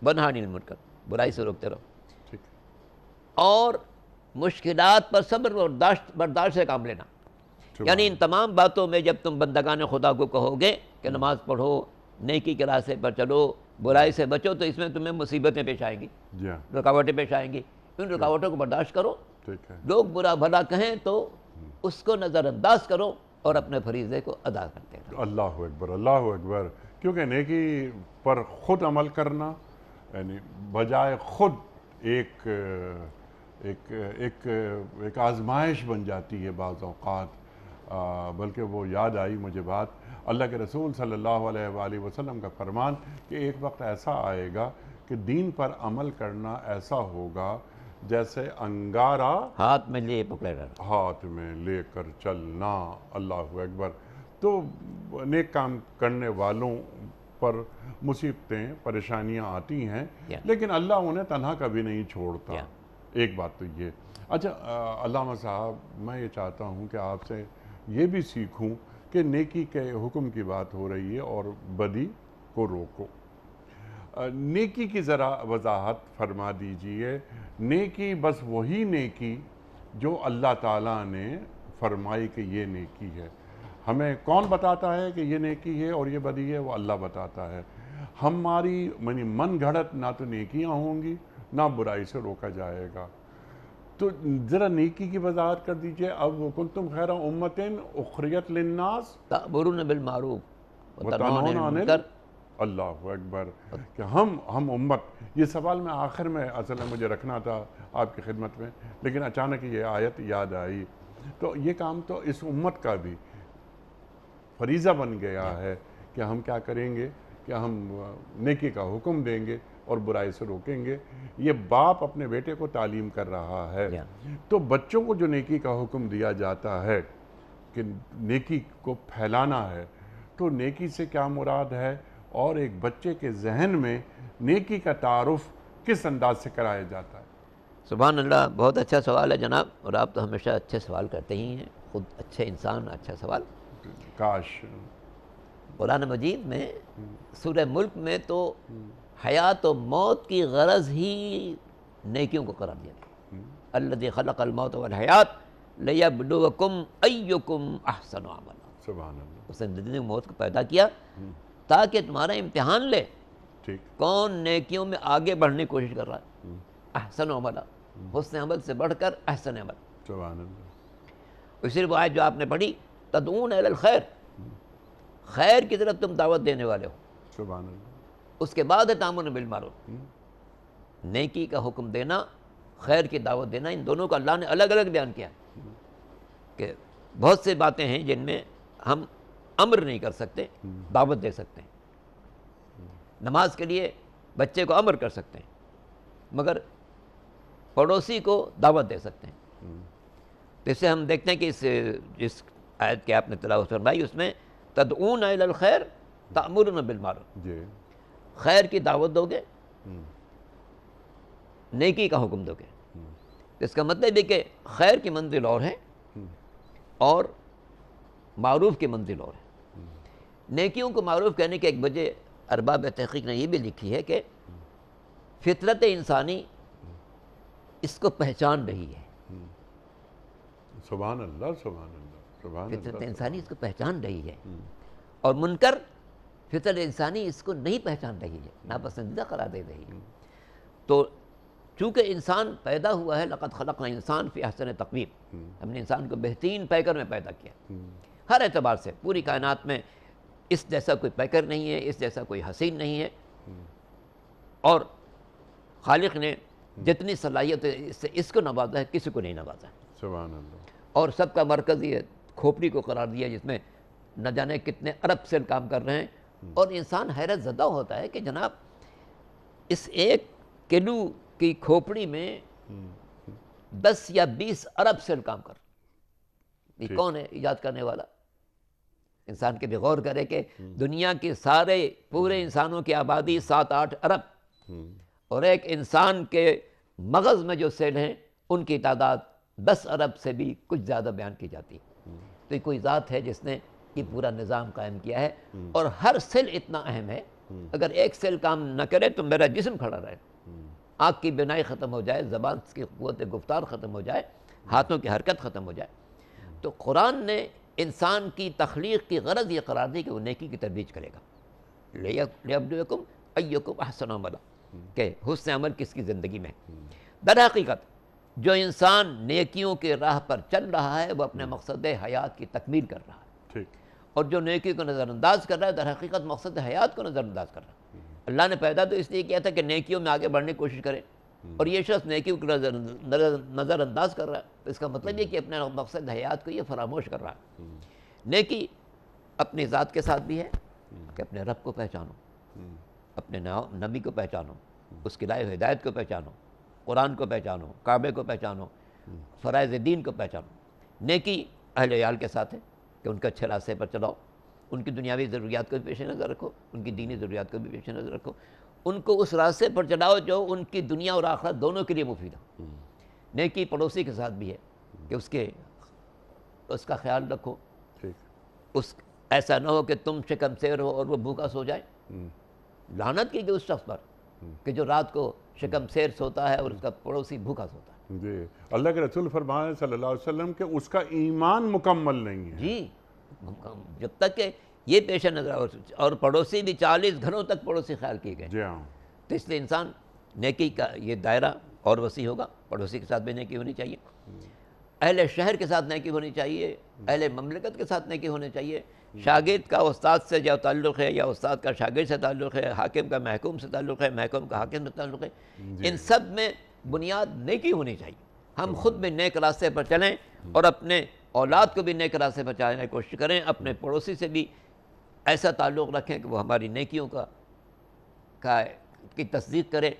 ونہا عن المنکر، برائی سے روکتے رہو، اور مشکلات پر صبر اور برداشت سے کام لینا۔ یعنی ان تمام باتوں میں جب تم بندگان خدا کو کہو گے کہ نماز پڑھو، نیکی کے راستے پر چلو، برائی سے بچو، تو اس میں تمہیں مصیبتیں پیش آئیں گی، رکاوٹیں پیش آئیں گی، ان رکاوٹوں کو برداشت کرو۔ لوگ برا بھلا کہیں تو اس کو نظر انداز کرو اور اپنے فریضے کو ادا کرتے رہو۔ اللہ اکبر، اللہ اکبر۔ کیونکہ نیکی پر خود عمل کرنا، یعنی بجائے خود ایک آزمائش بن جاتی ہے بعض اوقات۔ بلکہ وہ یاد آئی مجھے بات، اللہ کے رسول صلی اللہ علیہ وآلہ وسلم کا فرمان کہ ایک وقت ایسا آئے گا کہ دین پر عمل کرنا ایسا ہوگا جیسے انگارہ ہاتھ میں لے پکڑے رہنا، ہاتھ میں لے کر چلنا۔ اللہ اکبر۔ تو نیک کام کرنے والوں پر مصیبتیں، پریشانیاں آتی ہیں، لیکن اللہ انہیں تنہا کبھی نہیں چھوڑتا۔ ایک بات تو یہ۔ اچھا علامہ صاحب، میں یہ چاہتا ہوں کہ آپ سے یہ بھی سیکھوں کہ نیکی کے حکم کی بات ہو رہی ہے اور بدی کو روکو۔ نیکی کی ذرا وضاحت فرما دیجئے۔ نیکی بس وہی نیکی جو اللہ تعالیٰ نے فرمائی کہ یہ نیکی ہے۔ ہمیں کون بتاتا ہے کہ یہ نیکی ہے اور یہ بدی ہے؟ وہ اللہ بتاتا ہے۔ ہماری من گھڑت نہ تو نیکیاں ہوں گی، نہ برائی سے روکا جائے گا۔ تو ذرا نیکی کی وضاحت کر دیجئے۔ اب کنتم خیر امۃ اخرجت للناس تأمرون بالمعروف وتنہون عن المنکر۔ اللہ اکبر۔ کہ ہم امت، یہ سوال میں آخر میں اصل میں مجھے رکھنا تھا آپ کی خدمت میں، لیکن اچانک یہ آیت یاد آئی۔ تو یہ کام تو اس امت کا بھی فریضہ بن گیا ہے کہ ہم کیا کریں گے کہ ہم نیکی کا حکم دیں گے اور برائی سے روکیں گے۔ یہ باپ اپنے بیٹے کو تعلیم کر رہا ہے۔ تو بچوں کو جو نیکی کا حکم دیا جاتا ہے کہ نیکی کو پھیلانا ہے، تو نیکی سے کیا مراد ہے، اور ایک بچے کے ذہن میں نیکی کا تعارف کس انداز سے کرایا جاتا ہے؟ سبحان اللہ، بہت اچھا سوال ہے جناب، اور آپ تو ہمیشہ اچھے سوال کرتے ہی ہیں، خود اچھے انسان، اچھا سوال۔ کاش۔ قرآن مجید میں سورہ ملک میں تو حیات و موت کی غرض ہی نیکیوں کو قرار دیا گیا. الذی خلق الموت والحیات لیبلوکم ایکم احسن عملا. سبحان اللہ. اس نے زندگی موت کو پیدا کیا تاکہ تمہارا امتحان لے ٹھیک. کون نیکیوں میں آگے بڑھنے کی کوشش کر رہا ہے. احسن عملا، حسن عمل سے بڑھ کر احسن عمل. سبحان اللہ. اسی لیے آیت جو آپ نے پڑھی تدعون الی الخیر، خیر کی طرف تم دعوت دینے والے ہو. سبحان اللہ. اس کے بعد ہے تامر بالمعروف، نیکی کا حکم دینا، خیر کی دعوت دینا. ان دونوں کا اللہ نے الگ الگ بیان کیا کہ بہت سے باتیں ہیں جن میں ہم امر نہیں کر سکتے، دعوت دے سکتے ہیں. نماز کے لیے بچے کو امر کر سکتے ہیں مگر پڑوسی کو دعوت دے سکتے ہیں. تو اس سے ہم دیکھتے ہیں کہ جس آیت کی آپ نے تلاوت فرمائی اس میں تدعون الی الخیر تأمرون بالمعروف، جی. خیر کی دعوت دو گے، نیکی کا حکم دو گے. تو اس کا مطلب ہے کہ خیر کی منزل اور ہے اور معروف کی منزل اور ہے. نیکیوں کو معروف کہنے کے ایک وجہ ارباب تحقیق نے یہ بھی لکھی ہے کہ فطرت انسانی اس کو پہچان رہی ہے. سبحان اللہ. سبحان اللہ. سبحان فطرت اللہ. انسانی اس کو پہچان رہی ہے اور منکر فطرت انسانی اس کو نہیں پہچان رہی ہے، ناپسندیدہ قرار دے رہی ہے. تو چونکہ انسان پیدا ہوا ہے، لقد خلقنا انسان فی احسن تقویم، ہم نے انسان کو بہترین پیکر میں پیدا کیا ہر اعتبار سے. پوری کائنات میں اس جیسا کوئی پیکر نہیں ہے، اس جیسا کوئی حسین نہیں ہے. اور خالق نے جتنی صلاحیت اس کو نوازا ہے کسی کو نہیں نوازا ہے. سبحان اللہ. اور سب کا مرکز یہ کھوپڑی کو قرار دیا جس میں نہ جانے کتنے ارب سیل کام کر رہے ہیں. اور انسان حیرت زدہ ہوتا ہے کہ جناب اس ایک کلو کی کھوپڑی میں 10 یا 20 ارب سیل کام کر. یہ کون ہے ایجاد کرنے والا؟ انسان کے بھی غور کرے کہ دنیا کے سارے پورے انسانوں کی آبادی 7-8 ارب اور ایک انسان کے مغز میں جو سیل ہیں ان کی تعداد 10 ارب سے بھی کچھ زیادہ بیان کی جاتی. تو یہ کوئی ذات ہے جس نے یہ پورا نظام قائم کیا ہے اور ہر سیل اتنا اہم ہے. اگر ایک سیل کام نہ کرے تو میرا جسم کھڑا رہے، آنکھ کی بینائی ختم ہو جائے، زبان کی قوت گفتار ختم ہو جائے، ہاتھوں کی حرکت ختم ہو جائے. تو قرآن نے انسان کی تخلیق کی غرض یہ قرار دی کہ وہ نیکی کی ترویج کرے گا. لیبلوکم ایکم احسن عملا، کہ حسن عمل کس کی زندگی میں. در حقیقت جو انسان نیکیوں کے راہ پر چل رہا ہے وہ اپنے مقصد حیات کی تکمیل کر رہا ہے. ٹھیک. اور جو نیکی کو نظر انداز کر رہا ہے در حقیقت مقصد حیات کو نظر انداز کر رہا ہے. اللہ نے پیدا تو اس لیے کیا تھا کہ نیکیوں میں آگے بڑھنے کی کوشش کرے، اور یہ شخص نیکیوں کو نظر انداز کر رہا ہے. تو اس کا مطلب یہ کہ اپنے مقصد حیات کو یہ فراموش کر رہا ہے. نیکی اپنی ذات کے ساتھ بھی ہے کہ اپنے رب کو پہچانو، اپنے نبی کو پہچانو، اس کی لائے ہدایت کو پہچانو، قرآن کو پہچانو، کعبے کو پہچانو، فرائض دین کو پہچانو. نیکی اہل عیال کے ساتھ ہے کہ ان کے اچھے راستے پر چلاؤ، ان کی دنیاوی ضروریات کو بھی پیش نظر رکھو، ان کی دینی ضروریات کو بھی پیش نظر رکھو، ان کو اس راستے پر چلاؤ جو ان کی دنیا اور آخرت دونوں کے لیے مفید ہو. نیکی پڑوسی کے ساتھ بھی ہے کہ اس کا خیال رکھو. ایسا نہ ہو کہ تم شکم سیر ہو اور وہ بھوکا سو جائے. لعنت کی گئی اس شخص پر کہ جو رات کو شکم سیر سوتا ہے اور اس کا پڑوسی بھوکا سوتا ہے. جی. اللہ کے رسول فرمائے صلی اللہ علیہ وسلم کہ اس کا ایمان مکمل نہیں ہے. جی، جب تک کہ یہ پیش نظر اور پڑوسی بھی 40 گھروں تک پڑوسی خیال کیے گئے. جی ہاں. تو اس لیے انسان نیکی کا یہ دائرہ اور وسیع ہوگا. پڑوسی کے ساتھ بھی نیکی ہونی چاہیے، اہل شہر کے ساتھ نیکی ہونی چاہیے، اہل مملکت کے ساتھ نیکی ہونی چاہیے. شاگرد کا استاد سے جو تعلق ہے یا استاد کا شاگرد سے تعلق ہے، حاکم کا محکوم سے تعلق ہے، محکوم کا حاکم سے تعلق ہے، ان سب میں بنیاد نیکی ہونی چاہیے. ہم خود بھی نیک راستے پر چلیں اور اپنے اولاد کو بھی نیک راستے پر چلانے کی کوشش کریں. اپنے پڑوسی سے بھی ایسا تعلق رکھیں کہ وہ ہماری نیکیوں کی تصدیق کرے.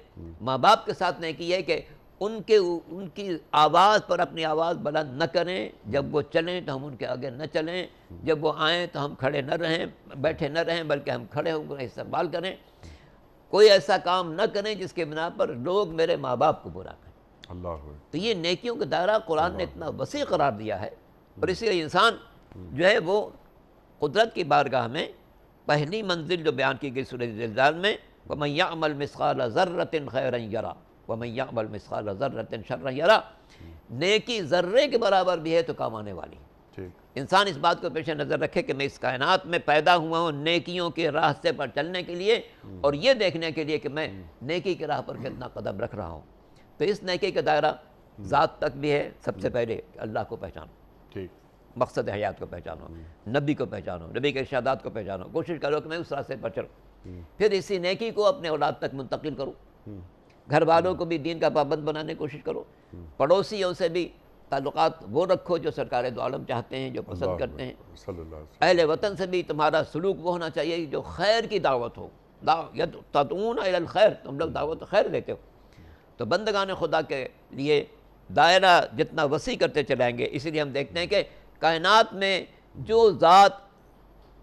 ماں باپ کے ساتھ نیکی ہے کہ ان کی آواز پر اپنی آواز بلند نہ کریں. جب وہ چلیں تو ہم ان کے آگے نہ چلیں، جب وہ آئیں تو ہم کھڑے نہ رہیں، بیٹھے نہ رہیں، بلکہ ہم کھڑے ہو کر استقبال کریں. کوئی ایسا کام نہ کریں جس کے بنا پر لوگ میرے ماں باپ کو برا کہیں. اللہ. تو یہ نیکیوں کا دائرہ قرآن نے اتنا وسیع قرار دیا ہے. اور اسی لیے انسان جو ہے وہ قدرت کی بارگاہ میں پہلی منزل جو بیان کی گئی سورہ زلزال میں، وَمَن يَعْمَلْ مِثْقَالَ ذَرَّةٍ خَيْرًا يَرَى وَمَن يَعْمَلْ مِثْقَالَ ذَرَّةٍ شَرًّا يَرَى، نیکی ذرے کے برابر بھی ہے تو کام آنے والی ہے۔ ٹھیک، انسان اس بات کو پیش نظر رکھے کہ میں اس کائنات میں پیدا ہوا ہوں نیکیوں کے راستے پر چلنے کے لیے، اور یہ دیکھنے کے لیے کہ میں نیکی کے راہ پر کتنا قدم رکھ رہا ہوں۔ تو اس نیکی کا دائرہ ذات تک بھی ہے، سب سے پہلے اللہ کو پہچانو، ٹھیک، مقصد حیات کو پہچانو، نبی کو پہچانو، نبی کے ارشادات کو پہچانو، کوشش کرو کہ میں اس راستے پر چلوں، پھر اسی نیکی کو اپنے اولاد تک منتقل کرو، گھر والوں کو بھی دین کا پابند بنانے کی کوشش کرو، پڑوسیوں سے بھی تعلقات وہ رکھو جو سرکار دو عالم چاہتے ہیں، جو پسند کرتے ہیں، صلی اللہ علیہ وسلم، اہل وطن سے بھی تمہارا سلوک وہ ہونا چاہیے جو خیر کی دعوت ہو، تدعون الی الخیر، تم لوگ دعوت خیر دیتے ہو۔ تو بندگان خدا کے لیے دائرہ جتنا وسیع کرتے چلائیں گے، اسی لیے ہم دیکھتے ہیں کہ کائنات میں جو ذات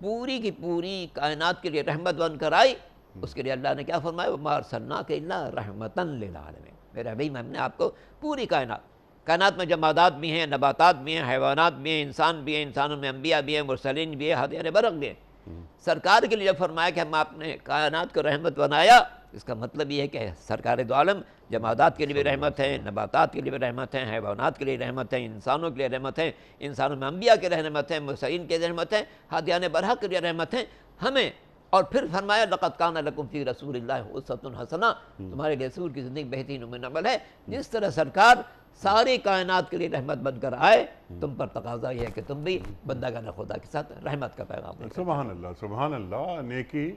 پوری کی پوری کائنات کے لیے رحمت بن کر آئی، اس کے لیے اللہ نے کیا فرمایا، وَمَا أَرْسَلْنَاكَ إِلَّا رَحْمَةً لِلْعَالَمِينَ، میرے حبیب ہم نے آپ کو پوری کائنات میں جمادات بھی ہیں، نباتات بھی ہیں، حیوانات بھی ہیں، انسان بھی ہیں، انسانوں میں انبیاء بھی ہیں، مرسلین بھی ہیں، ہادیان برق بھی ہیں۔ سرکار کے لیے جب فرمایا کہ ہم آپ نے کائنات کو رحمت بنایا، اس کا مطلب یہ ہے کہ سرکار دو عالم جمادات کے لیے بھی رحمت ہے، نباتات کے لیے بھی رحمت ہے، حیوانات کے لیے رحمت ہے، انسانوں کے لیے رحمت ہے، انسانوں میں انبیاء کے لیے رحمت ہے، مرسلین کے لیے رحمت ہے، ہادیان برحق کے لیے رحمت ہے ہمیں۔ اور پھر فرمایا لَقَدْ كَانَ لَكُمْ فِي رَسُولِ اللَّهِ أُسْوَةٌ حَسَنَةٌ، تمہارے لیے رسول کی زندگی بہترین نمونہ عمل ہے۔ جس طرح سرکار ساری کائنات کے لیے رحمت بن کر آئے، تم پر تقاضا یہ ہے کہ تم بھی بندگان خدا کے ساتھ رحمت کا پیغام دے۔ سبحان اللہ، سبحان اللہ، نیکی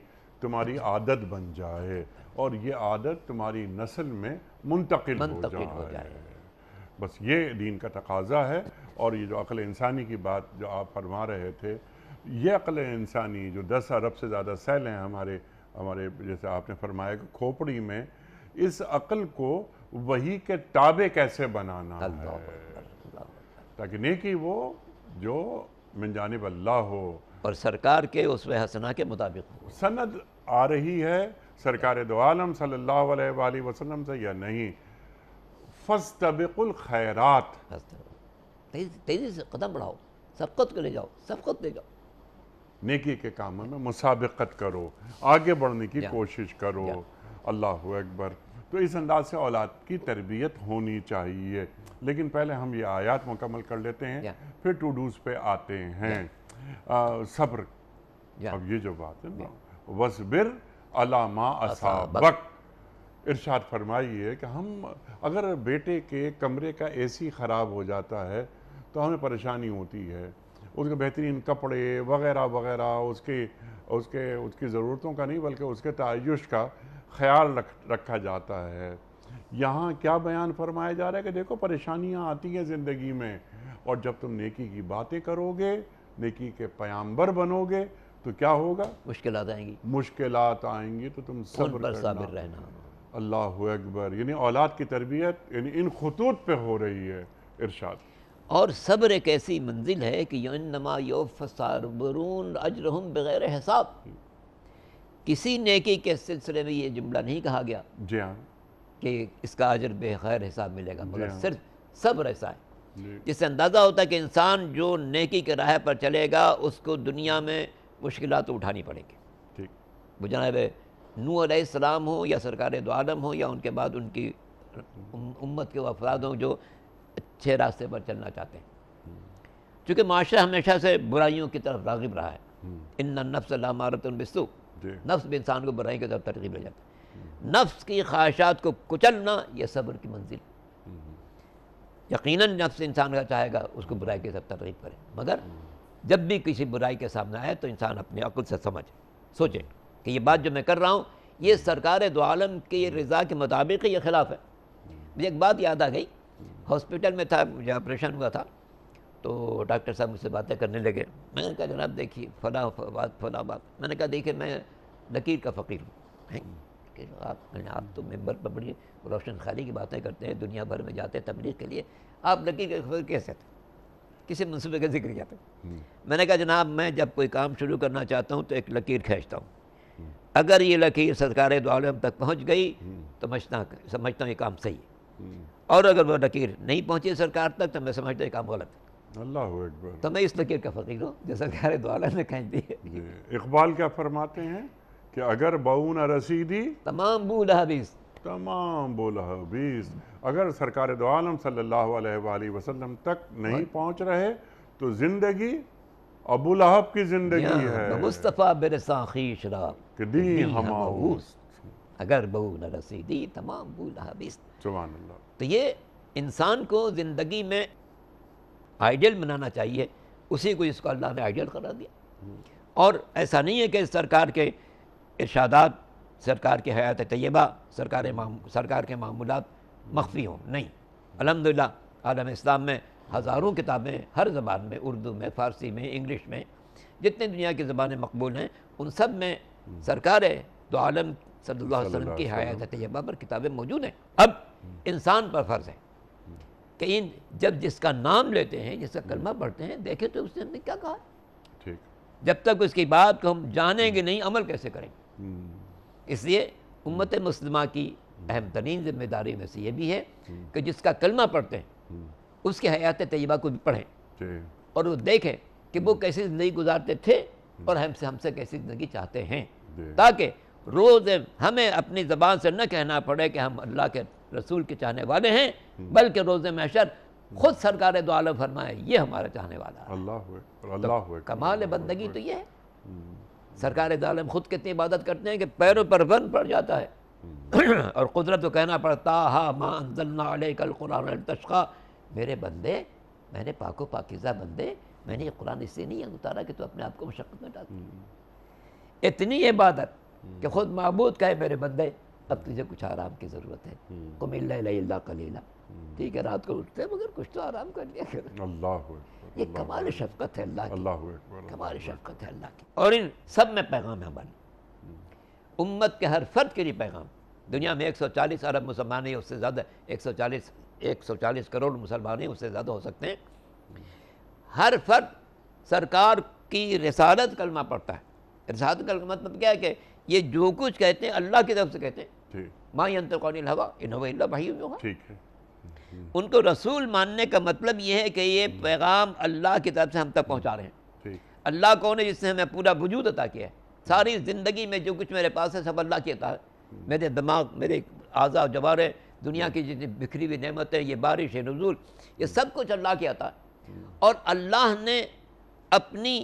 تمہاری عادت بن جائے اور یہ عادت تمہاری نسل میں منتقل ہو جائے، بس یہ دین کا تقاضا ہے۔ اور یہ جو عقل انسانی کی بات جو آپ فرما رہے تھے، یہ عقل انسانی جو 10 ارب سے زیادہ سیل ہیں ہمارے جیسے آپ نے فرمایا کہ کھوپڑی میں، اس عقل کو وحی کے تابع کیسے بنانا ہے تاکہ نیکی وہ جو من جانب اللہ ہو اور سرکار کے اسوہ حسنہ کے مطابق ہو۔ سند آ رہی ہے سرکار دو عالم صلی اللہ علیہ وآلہ وسلم سے یا نہیں، فاستبقوا الخیرات، تیزی سے قدم بڑھاؤ، سبقت کو لے جاؤ، سبقت لے جاؤ، نیکی کے کاموں میں مسابقت کرو، آگے بڑھنے کی کوشش کرو۔ اللہ اکبر۔ تو اس انداز سے اولاد کی تربیت ہونی چاہیے، لیکن پہلے ہم یہ آیات مکمل کر لیتے ہیں، پھر ٹو ڈوز پہ آتے ہیں۔ صبر، اب یہ جو بات ہے نا، وَاصْبِرْ عَلَىٰ مَا أَصَابَكَ، ارشاد فرمائیے کہ ہم اگر بیٹے کے کمرے کا اے سی خراب ہو جاتا ہے تو ہمیں پریشانی ہوتی ہے، اس کے بہترین کپڑے وغیرہ وغیرہ، اس کی ضرورتوں کا نہیں بلکہ اس کے تعیش کا خیال رکھا جاتا ہے۔ یہاں کیا بیان فرمایا جا رہا ہے کہ دیکھو پریشانیاں آتی ہیں زندگی میں، اور جب تم نیکی کی باتیں کرو گے، نیکی کے پیامبر بنو گے تو کیا ہوگا؟ مشکلات آئیں گی، مشکلات آئیں گی تو تم صبر رہنا۔ اللہ اکبر، یعنی اولاد کی تربیت یعنی ان خطوط پہ ہو رہی ہے۔ ارشاد۔ اور صبر ایک ایسی منزل ہے کہ انما یوفی الصابرون اجرہم بغیر حساب، کسی نیکی کے سلسلے میں یہ جملہ نہیں کہا گیا جی ہاں کہ اس کا اجر بغیر حساب ملے گا، مگر ہاں۔ صرف صبر ایسا ہے جی، جس سے اندازہ ہوتا ہے کہ انسان جو نیکی کے راہ پر چلے گا اس کو دنیا میں مشکلات اٹھانی پڑیں گی۔ ٹھیک، وہ جناب نوح علیہ السلام ہوں یا سرکار دو عالم ہوں یا ان کے بعد ان کی امت کے افراد ہوں جو اچھے راستے پر چلنا چاہتے ہیں، چونکہ معاشرہ ہمیشہ سے برائیوں کی طرف راغب رہا ہے۔ ان النفس لامارۃ بالسوء، نفس بھی انسان کو برائی کی طرف ترغیب لے جاتا ہے۔ نفس کی خواہشات کو کچلنا یہ صبر کی منزل، یقیناً نفس انسان کا چاہے گا اس کو برائی کی طرف ترغیب کرے، مگر جب بھی کسی برائی کے سامنے آئے تو انسان اپنی عقل سے سوچے کہ یہ بات جو میں کر رہا ہوں یہ سرکار دو عالم کی رضا کے مطابق یہ خلاف ہے۔ مجھے ایک بات یاد آ گئی، ہاسپٹل میں تھا، مجھے آپریشن ہوا تھا، تو ڈاکٹر صاحب مجھ سے باتیں کرنے لگے۔ میں نے کہا جناب دیکھیے فلاں بات، میں نے کہا دیکھیے میں لکیر کا فقیر ہوں، کہ آپ تو ممبر پر بڑی روشن خیالی کی باتیں کرتے ہیں، دنیا بھر میں جاتے ہیں تبلیغ کے لیے، آپ لکیر کے فقیر کیسے تھے؟ کسی منصوبے کا ذکر کیا تھا؟ میں نے کہا جناب میں جب کوئی کام شروع کرنا چاہتا ہوں تو ایک لکیر کھینچتا ہوں، اگر یہ لکیر سرکار دو عالم تک پہنچ گئی تو سمجھتا ہوں یہ کام صحیح ہے، اور اگر وہ لکیر نہیں پہنچی سرکار تک تو میں سمجھتا ہوں یہ کام غلط ہے۔ اللہ اکبر. تو میں اس فقیر کا فقیر ہوں جو سرکار دو عالم نے کھینچ دی ہے. جی اقبال کیا فرماتے ہیں کہ اگر بہو نہ رسیدی تمام بو لہبیس. تمام بولا حبیز. اگر سرکار دو عالم صلی اللہ علیہ وآلہ وسلم تک نہیں پہنچ رہے تو زندگی ابو لہب کی زندگی ہے مصطفیٰ برساں خویش را کہ دی ہماؤس. اگر بہو نہ رسیدی تمام بو لہبیس. سبحان اللہ. تو یہ انسان کو زندگی میں آئیڈیل بنانا چاہیے، اسی کو اس کو اللہ نے آئیڈیل قرار دیا. اور ایسا نہیں ہے کہ سرکار کے ارشادات، سرکار کی حیات طیبہ، سرکار کے معمولات مخفی ہوں، نہیں. الحمدللہ عالم اسلام میں ہزاروں کتابیں ہر زبان میں، اردو میں، فارسی میں، انگلش میں، جتنے دنیا کی زبانیں مقبول ہیں ان سب میں سرکار دو عالم صلی اللہ علیہ وسلم کی حیات طیبہ پر کتابیں موجود ہیں. اب انسان پر فرض ہے کہ جب جس کا نام لیتے ہیں، جس کا کلمہ پڑھتے ہیں، دیکھیں تو اس نے کیا کہا. ٹھیک. جب تک اس کی بات کو ہم جانیں گے نہیں، عمل کیسے کریں گے؟ اس لیے امت مسلمہ کی اہم ترین ذمہ داری میں سے یہ بھی ہے کہ جس کا کلمہ پڑھتے ہیں اس کی حیات طیبہ کو بھی پڑھیں اور وہ دیکھیں کہ وہ کیسی زندگی گزارتے تھے اور ہم سے کیسی زندگی چاہتے ہیں، تاکہ روز ہمیں اپنی زبان سے نہ کہنا پڑے کہ ہم اللہ کے رسول کے چاہنے والے ہیں، بلکہ روز محشر خود سرکار دو عالم فرمائے یہ ہمارا چاہنے والا ہے. اللہ کمال بندگی تو یہ ہے. سرکار دو عالم خود کتنی عبادت کرتے ہیں کہ پیروں پر ون پڑ جاتا ہے اور قدرت کو کہنا پڑتا ہا ما انزلنا علیک القرآن لتشقی. میرے بندے، میں نے پاک و پاکیزہ بندے، میں نے یہ قرآن اس سے نہیں اتارا کہ تو اپنے آپ کو مشقت میں ڈالتے. اتنی عبادت کہ خود معبود کہے میرے بندے اب تجھے کچھ آرام کی ضرورت ہے، قم اللیل الا قلیلا. ٹھیک ہے رات کو اٹھتے مگر کچھ تو آرام کر لیا کرو. اللہ یہ کمال شفقت ہے اللہ کی. اللہ اکبر. کمال شفقت ہے اللہ کی. اور ان سب میں پیغام ہے ہماری امت کے ہر فرد کے لیے پیغام. دنیا میں 140 ارب مسلمان ہیں، اس سے زیادہ 140 کروڑ مسلمان ہیں، اس سے زیادہ ہو سکتے ہیں. ہر فرد سرکار کی رسالت کلمہ پڑھتا ہے. رسالت کا مطلب کیا ہے کہ یہ جو کچھ کہتے ہیں اللہ کی طرف سے کہتے ہیں. ما ینطق عن الہویٰ ان ہو الا وحی یوحیٰ. ٹھیک ہے. ان کو رسول ماننے کا مطلب یہ ہے کہ یہ پیغام اللہ کی طرف سے ہم تک پہنچا رہے ہیں. اللہ کون ہے؟ جس نے ہمیں پورا وجود عطا کیا ہے. ساری زندگی میں جو کچھ میرے پاس ہے سب اللہ کی عطا ہے. میرے دماغ، میرے اعضاء و جوارح، دنیا کی جتنی بکھری ہوئی نعمتیں، یہ بارش، یہ نزول، یہ سب کچھ اللہ کی عطا ہے. اور اللہ نے اپنی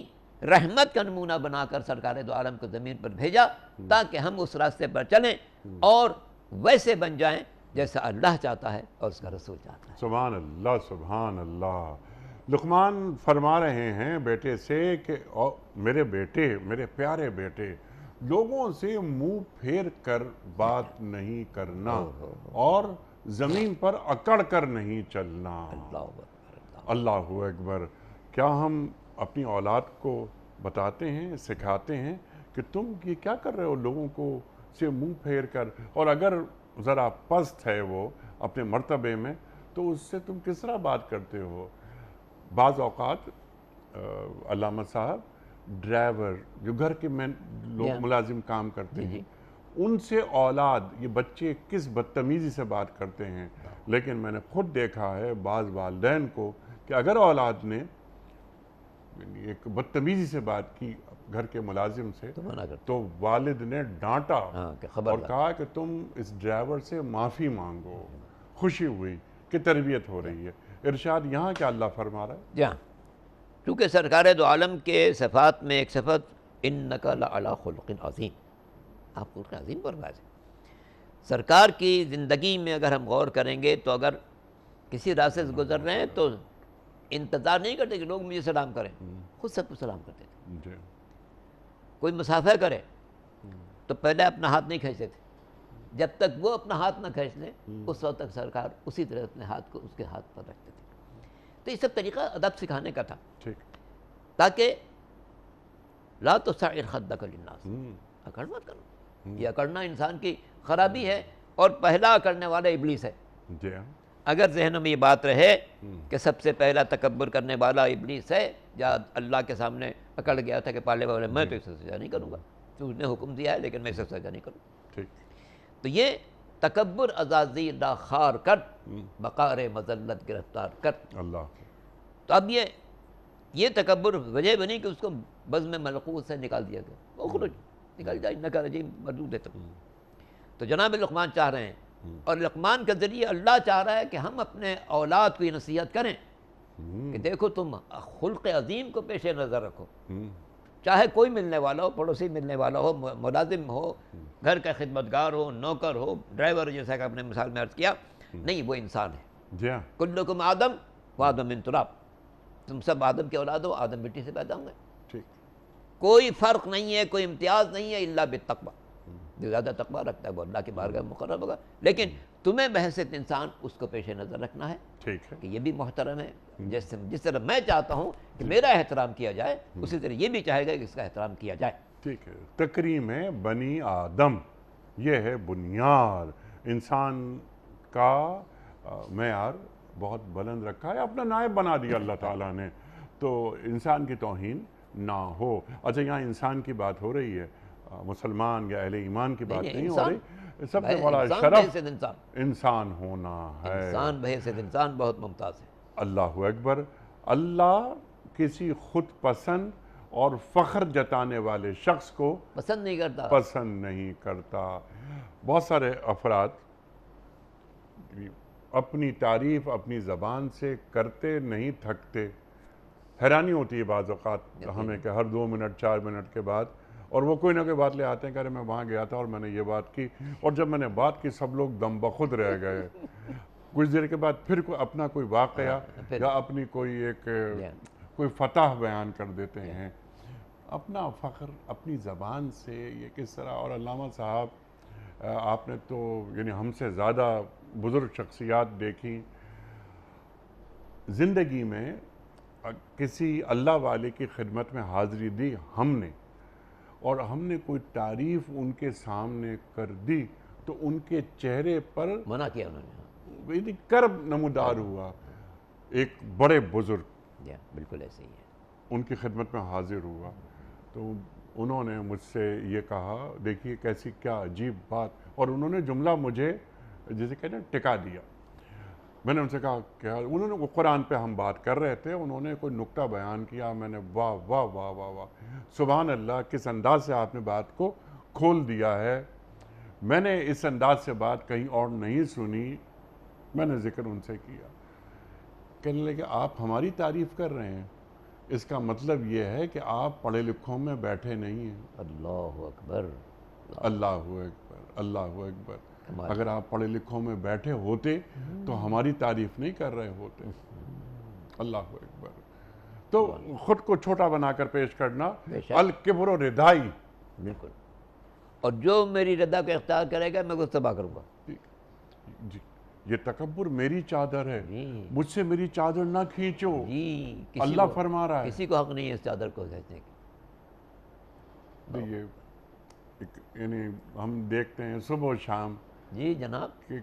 رحمت کا نمونہ بنا کر سرکار دو عالم کو زمین پر بھیجا تاکہ ہم اس راستے پر چلیں اور ویسے بن جائیں جیسا اللہ چاہتا ہے اور اس کا رسول چاہتا ہے. سبحان اللہ. سبحان اللہ. لقمان فرما رہے ہیں بیٹے سے کہ میرے بیٹے، میرے پیارے بیٹے، لوگوں سے منہ پھیر کر بات نہیں کرنا اور زمین پر اکڑ کر نہیں چلنا. اللہ اکبر. کیا ہم اپنی اولاد کو بتاتے ہیں، سکھاتے ہیں کہ تم یہ کیا کر رہے ہو لوگوں کو سے منہ پھیر کر، اور اگر ذرا پست ہے وہ اپنے مرتبے میں تو اس سے تم کس طرح بات کرتے ہو؟ بعض اوقات علامہ صاحب ڈرائیور جو گھر کے لوگ ملازم کام کرتے ہیں ان سے اولاد، یہ بچے کس بدتمیزی سے بات کرتے ہیں. لیکن میں نے خود دیکھا ہے بعض والدین کو کہ اگر اولاد نے ایک بدتمیزی سے بات کی گھر کے ملازم سے تو والد نے ڈانٹا اور کہا کہ تم اس ڈرائیور سے معافی مانگو. خوشی ہوئی کہ تربیت ہو رہی ہے. ارشاد یہاں کیا اللہ فرما رہا ہے؟ جہاں چونکہ سرکار دو عالم کے صفات میں ایک صفت انک لعلی خلق عظیم، آپ خلق عظیم پر واضح. سرکار کی زندگی میں اگر ہم غور کریں گے تو اگر کسی راستے سے گزر رہے ہیں تو انتظار نہیں کرتے کہ لوگ مجھے سلام کریں، خود سب کو سلام کرتے تھے. کوئی مسافہ کرے تو پہلے اپنا ہاتھ نہیں کھینچتے تھے، جب تک وہ اپنا ہاتھ نہ کھینچ لیں اس وقت تک سرکار اسی طرح اپنے ہاتھ کو اس کے ہاتھ پر رکھتے تھے. تو یہ سب طریقہ ادب سکھانے کا تھا تاکہ لا تسعر خدک للناس، اکڑ مت کرو. یہ اکڑنا انسان کی خرابی ہے اور پہلا اکڑنے والا ابلیس ہے. اگر ذہن میں یہ بات رہے کہ سب سے پہلا تکبر کرنے والا ابلیس ہے، جب اللہ کے سامنے اکڑ گیا تھا کہ پالے والے میں تو اسے سجا نہیں کروں گا، تو اس نے حکم دیا ہے لیکن میں اسے سجا نہیں کروں. تو یہ تکبر ازازیل را خار کر، بقار مذلت گرفتار کر. تو اب یہ تکبر وجہ بنی کہ اس کو بزم ملکوت سے نکال دیا گیا، وہ خروج نکال جائے، انکا رجیم مردود ہے تک. تو جناب لقمان چاہ رہے ہیں، اور لقمان کے ذریعے اللہ چاہ رہا ہے کہ ہم اپنے اولاد کو یہ نصیحت کریں کہ دیکھو تم خلق عظیم کو پیش نظر رکھو، چاہے کوئی ملنے والا ہو، پڑوسی ملنے والا ہو، ملازم ہو، گھر کا خدمتگار ہو، نوکر ہو، ڈرائیور، جیسا کہ آپ نے مثال میں عرض کیا، نہیں، وہ انسان ہے. جی ہاں، کلکم آدم و آدم من تراب، تم سب آدم کے اولاد ہو، آدم مٹی سے پیدا ہوئے. ٹھیک. کوئی فرق نہیں ہے، کوئی امتیاز نہیں ہے الا بالتقوی. جو زیادہ تقوی رکھتا ہے وہ اللہ کی بارگاہ میں مقرب ہوگا. لیکن تمہیں بحیثیت انسان اس کو پیش نظر رکھنا ہے ٹھیک ہے. کہ یہ بھی محترم ہے. جس طرح میں چاہتا ہوں کہ میرا احترام کیا جائے، اسی طرح یہ بھی چاہے گا کہ اس کا احترام کیا جائے. ٹھیک ہے. تکریم بنی آدم، یہ ہے بنیاد. انسان کا معیار بہت بلند رکھا ہے، اپنا نائب بنا دیا اللہ تعالیٰ نے، تو انسان کی توہین نہ ہو. اچھا، یہاں انسان کی بات ہو رہی ہے، مسلمان یا اہل ایمان کی بات نہیں ہو رہی. سب سے بڑا شرف انسان ہونا ہے. انسان بحیثیت انسان بہت ممتاز ہے. اللہ اکبر. اللہ کسی خود پسند اور فخر جتانے والے شخص کو پسند نہیں کرتا. بہت سارے افراد اپنی تعریف اپنی زبان سے کرتے نہیں تھکتے. حیرانی ہوتی ہے بعض اوقات ہمیں کہ ہر 2 منٹ 4 منٹ کے بعد، اور وہ کوئی نہ کوئی بات لے آتے ہیں کہ ارے میں وہاں گیا تھا اور میں نے یہ بات کی، اور جب میں نے بات کی سب لوگ دم بخود رہ گئے. کچھ دیر کے بعد پھر اپنا کوئی واقعہ یا اپنی کوئی فتح بیان کر دیتے ہیں. اپنا فخر اپنی زبان سے یہ کس طرح؟ اور علامہ صاحب، آپ نے تو یعنی ہم سے زیادہ بزرگ شخصیات دیکھی زندگی میں. کسی اللہ والے کی خدمت میں حاضری دی ہم نے، اور ہم نے کوئی تعریف ان کے سامنے کر دی تو ان کے چہرے پر منع کیا انہوں نے، کرب نمودار ہوا. ایک بڑے بزرگ بالکل ایسے ہی ہے، ان کی خدمت میں حاضر ہوا تو انہوں نے مجھ سے یہ کہا، دیکھیے کیسی کیا عجیب بات، اور انہوں نے جملہ مجھے جیسے کہتے ہیں ٹکا دیا. میں نے ان سے کہا کیا؟ انہوں نے قرآن پہ ہم بات کر رہے تھے، انہوں نے کوئی نکتہ بیان کیا. میں نے واہ واہ واہ واہ واہ، سبحان اللہ، کس انداز سے آپ نے بات کو کھول دیا ہے. میں نے اس انداز سے بات کہیں اور نہیں سنی. میں نے ذکر ان سے کیا، کہنے لگے آپ ہماری تعریف کر رہے ہیں، اس کا مطلب یہ ہے کہ آپ پڑھے لکھوں میں بیٹھے نہیں ہیں. اللہ اکبر، اللہ اکبر، اللہ اکبر. اگر آپ پڑھے لکھوں میں بیٹھے ہوتے تو ہماری تعریف نہیں کر رہے ہوتے. اللہ اکبر. تو خود کو چھوٹا بنا کر پیش کرنا، الکبر و ردائی. بالکل. اور جو میری رضا کو اختیار کرے گا میں کو تباہ کروں گا. جی، یہ تکبر میری چادر ہے، مجھ سے میری چادر نہ کھینچو. اللہ فرما رہا ہے. کسی کو حق نہیں ہے اس چادر کو کھینچنے کی. یہ یعنی ہم دیکھتے ہیں صبح و شام. جی جناب، کہ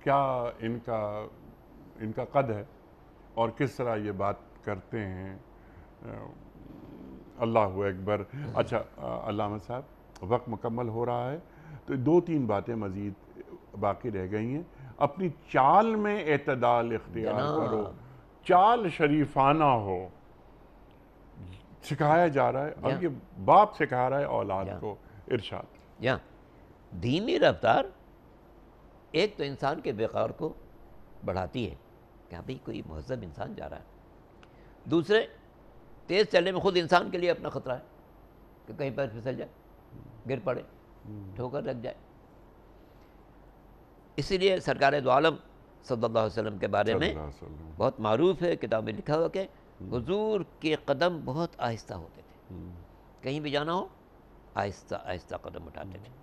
کیا ان کا قد ہے اور کس طرح یہ بات کرتے ہیں. اللہ اکبر. اچھا علامہ صاحب، وقت مکمل ہو رہا ہے تو 2-3 باتیں مزید باقی رہ گئی ہیں. اپنی چال میں اعتدال اختیار کرو، چال شریفانہ ہو، سکھایا جا رہا ہے. اب یہ باپ سکھا رہا ہے اولاد کو. ارشاد. دھیمی رفتار ایک تو انسان کے وقار کو بڑھاتی ہے کہ ابھی کوئی مہذب انسان جا رہا ہے. دوسرے، تیز چلنے میں خود انسان کے لیے اپنا خطرہ ہے کہ کہیں پیر پھسل جائے، گر پڑے، ٹھوکر لگ جائے. اسی لیے سرکار دو عالم صلی اللہ علیہ وسلم کے بارے میں بہت معروف ہے، کتاب میں لکھا ہوا کہ حضور کے قدم بہت آہستہ ہوتے تھے. کہیں بھی جانا ہو آہستہ آہستہ قدم اٹھاتے تھے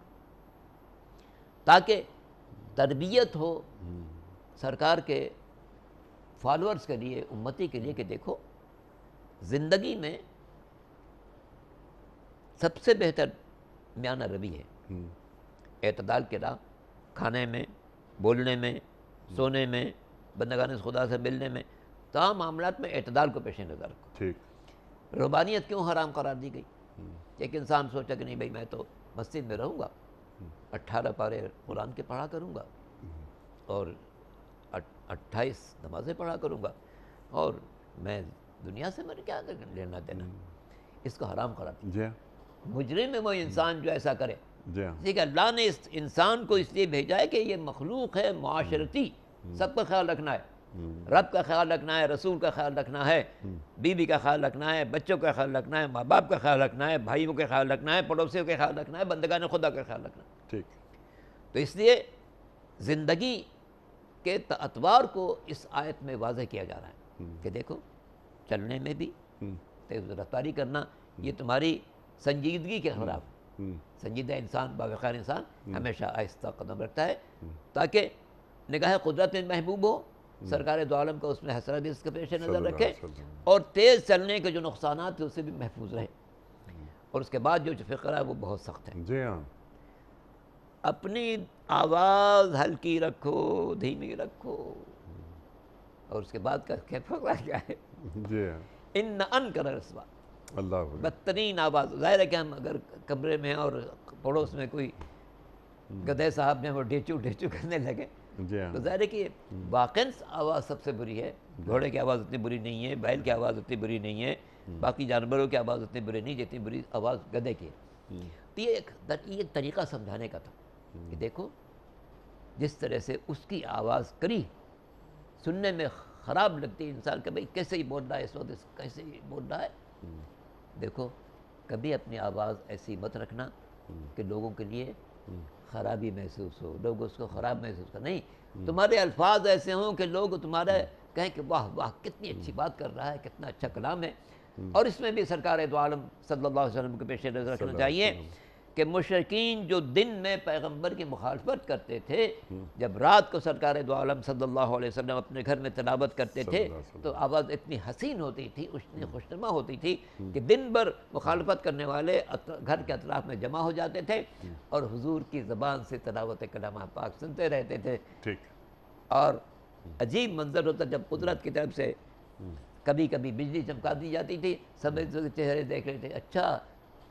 تاکہ تربیت ہو سرکار کے فالورز کے لیے، امتی کے لیے، کہ دیکھو زندگی میں سب سے بہتر میانہ روی ہے اعتدال کے راہ. کھانے میں، بولنے میں، سونے میں، بندگان خدا سے ملنے میں، تمام معاملات میں اعتدال کو پیش نظر رکھو. ربانیت کیوں حرام قرار دی گئی؟ ایک انسان سوچا کہ نہیں بھائی میں تو مسجد میں رہوں گا، 18 پارے قرآن کے پڑھا کروں گا اور 28 نمازیں پڑھا کروں گا، اور میں دنیا سے میرے کیا لینا دینا، اس کو حرام قرار دیا۔ جی ہاں، مجرم ہے وہ انسان جو ایسا کرے۔ جی ہاں، ٹھیک ہے، اللہ نے اس انسان کو اس لیے بھیجا ہے کہ یہ مخلوق ہے معاشرتی، سب کا خیال رکھنا ہے، رب کا خیال رکھنا ہے، رسول کا خیال رکھنا ہے، بیوی کا خیال رکھنا ہے، بچوں کا خیال رکھنا ہے، ماں باپ کا خیال رکھنا ہے، بھائیوں کا خیال رکھنا ہے، پڑوسیوں کا خیال رکھنا ہے، بندگان خدا کا خیال رکھنا ہے۔ ٹھیک، تو اس لیے زندگی کے اعتبار کو اس آیت میں واضح کیا جا رہا ہے کہ دیکھو چلنے میں بھی تیز رفتاری کرنا یہ تمہاری سنجیدگی کے خلاف ہے۔ سنجیدہ انسان، باوقار انسان ہمیشہ آہستہ قدم رکھتا ہے تاکہ نگاہ قدرت میں محبوب ہو، سرکار دو عالم کا اس میں حسرت بھی اس کے پیش نظر رکھے، اور تیز چلنے کے جو نقصانات ہیں اسے بھی محفوظ رہے۔ اور اس کے بعد جو فقرہ ہے وہ بہت سخت ہے۔ جی ہاں، اپنی آواز ہلکی رکھو، دھیمی رکھو، اور اس کے بعد کا فقرہ کیا ہے؟ جی ہاں، ان انکر الاصوات، اللہ اکبر، بدترین آواز۔ ظاہر ہے کہ ہم اگر کمرے میں ہیں اور پڑوس میں کوئی گدھے صاحب نے وہ ڈھیچو ڈھیچو کرنے لگے جی ہاں، تو ظاہر ہے کہ واقعاً آواز سب سے بری ہے۔ گھوڑے کی آواز اتنی بری نہیں ہے، بیل کی آواز اتنی بری نہیں ہے، باقی جانوروں کی آواز اتنی بری نہیں جتنی بری آواز گدھے کی ہے۔ تو یہ ایک طریقہ سمجھانے کا تھا کہ دیکھو جس طرح سے اس کی آواز کری سننے میں خراب لگتی ہے انسان کہ بھئی کیسے ہی بول رہا ہے اس وقت، کیسے ہی بول رہا ہے۔ دیکھو کبھی اپنی آواز ایسی مت رکھنا کہ لوگوں کے لیے خرابی محسوس ہو، لوگ اس کو خراب محسوس کریں۔ نہیں، تمہارے الفاظ ایسے ہوں کہ لوگ تمہارے کہیں کہ واہ واہ کتنی اچھی بات کر رہا ہے، کتنا اچھا کلام ہے۔ اور اس میں بھی سرکار دو عالم صلی اللہ علیہ وسلم کے پیش نظر رکھنا چاہیے کہ مشرکین جو دن میں پیغمبر کی مخالفت کرتے تھے، جب رات کو سرکار دو عالم صلی اللہ علیہ وسلم اپنے گھر میں تلاوت کرتے تھے تو آواز اتنی حسین ہوتی تھی، اتنی خوشنما ہوتی تھی کہ دن بھر مخالفت کرنے والے گھر کے اطراف میں جمع ہو جاتے تھے اور حضور کی زبان سے تلاوت کلام پاک سنتے رہتے تھے۔ ٹھیک، اور عجیب منظر ہوتا جب قدرت کی طرف سے کبھی کبھی بجلی چمکا دی جاتی تھی، سب ایک دوسرے کے چہرے دیکھ رہے تھے، اچھا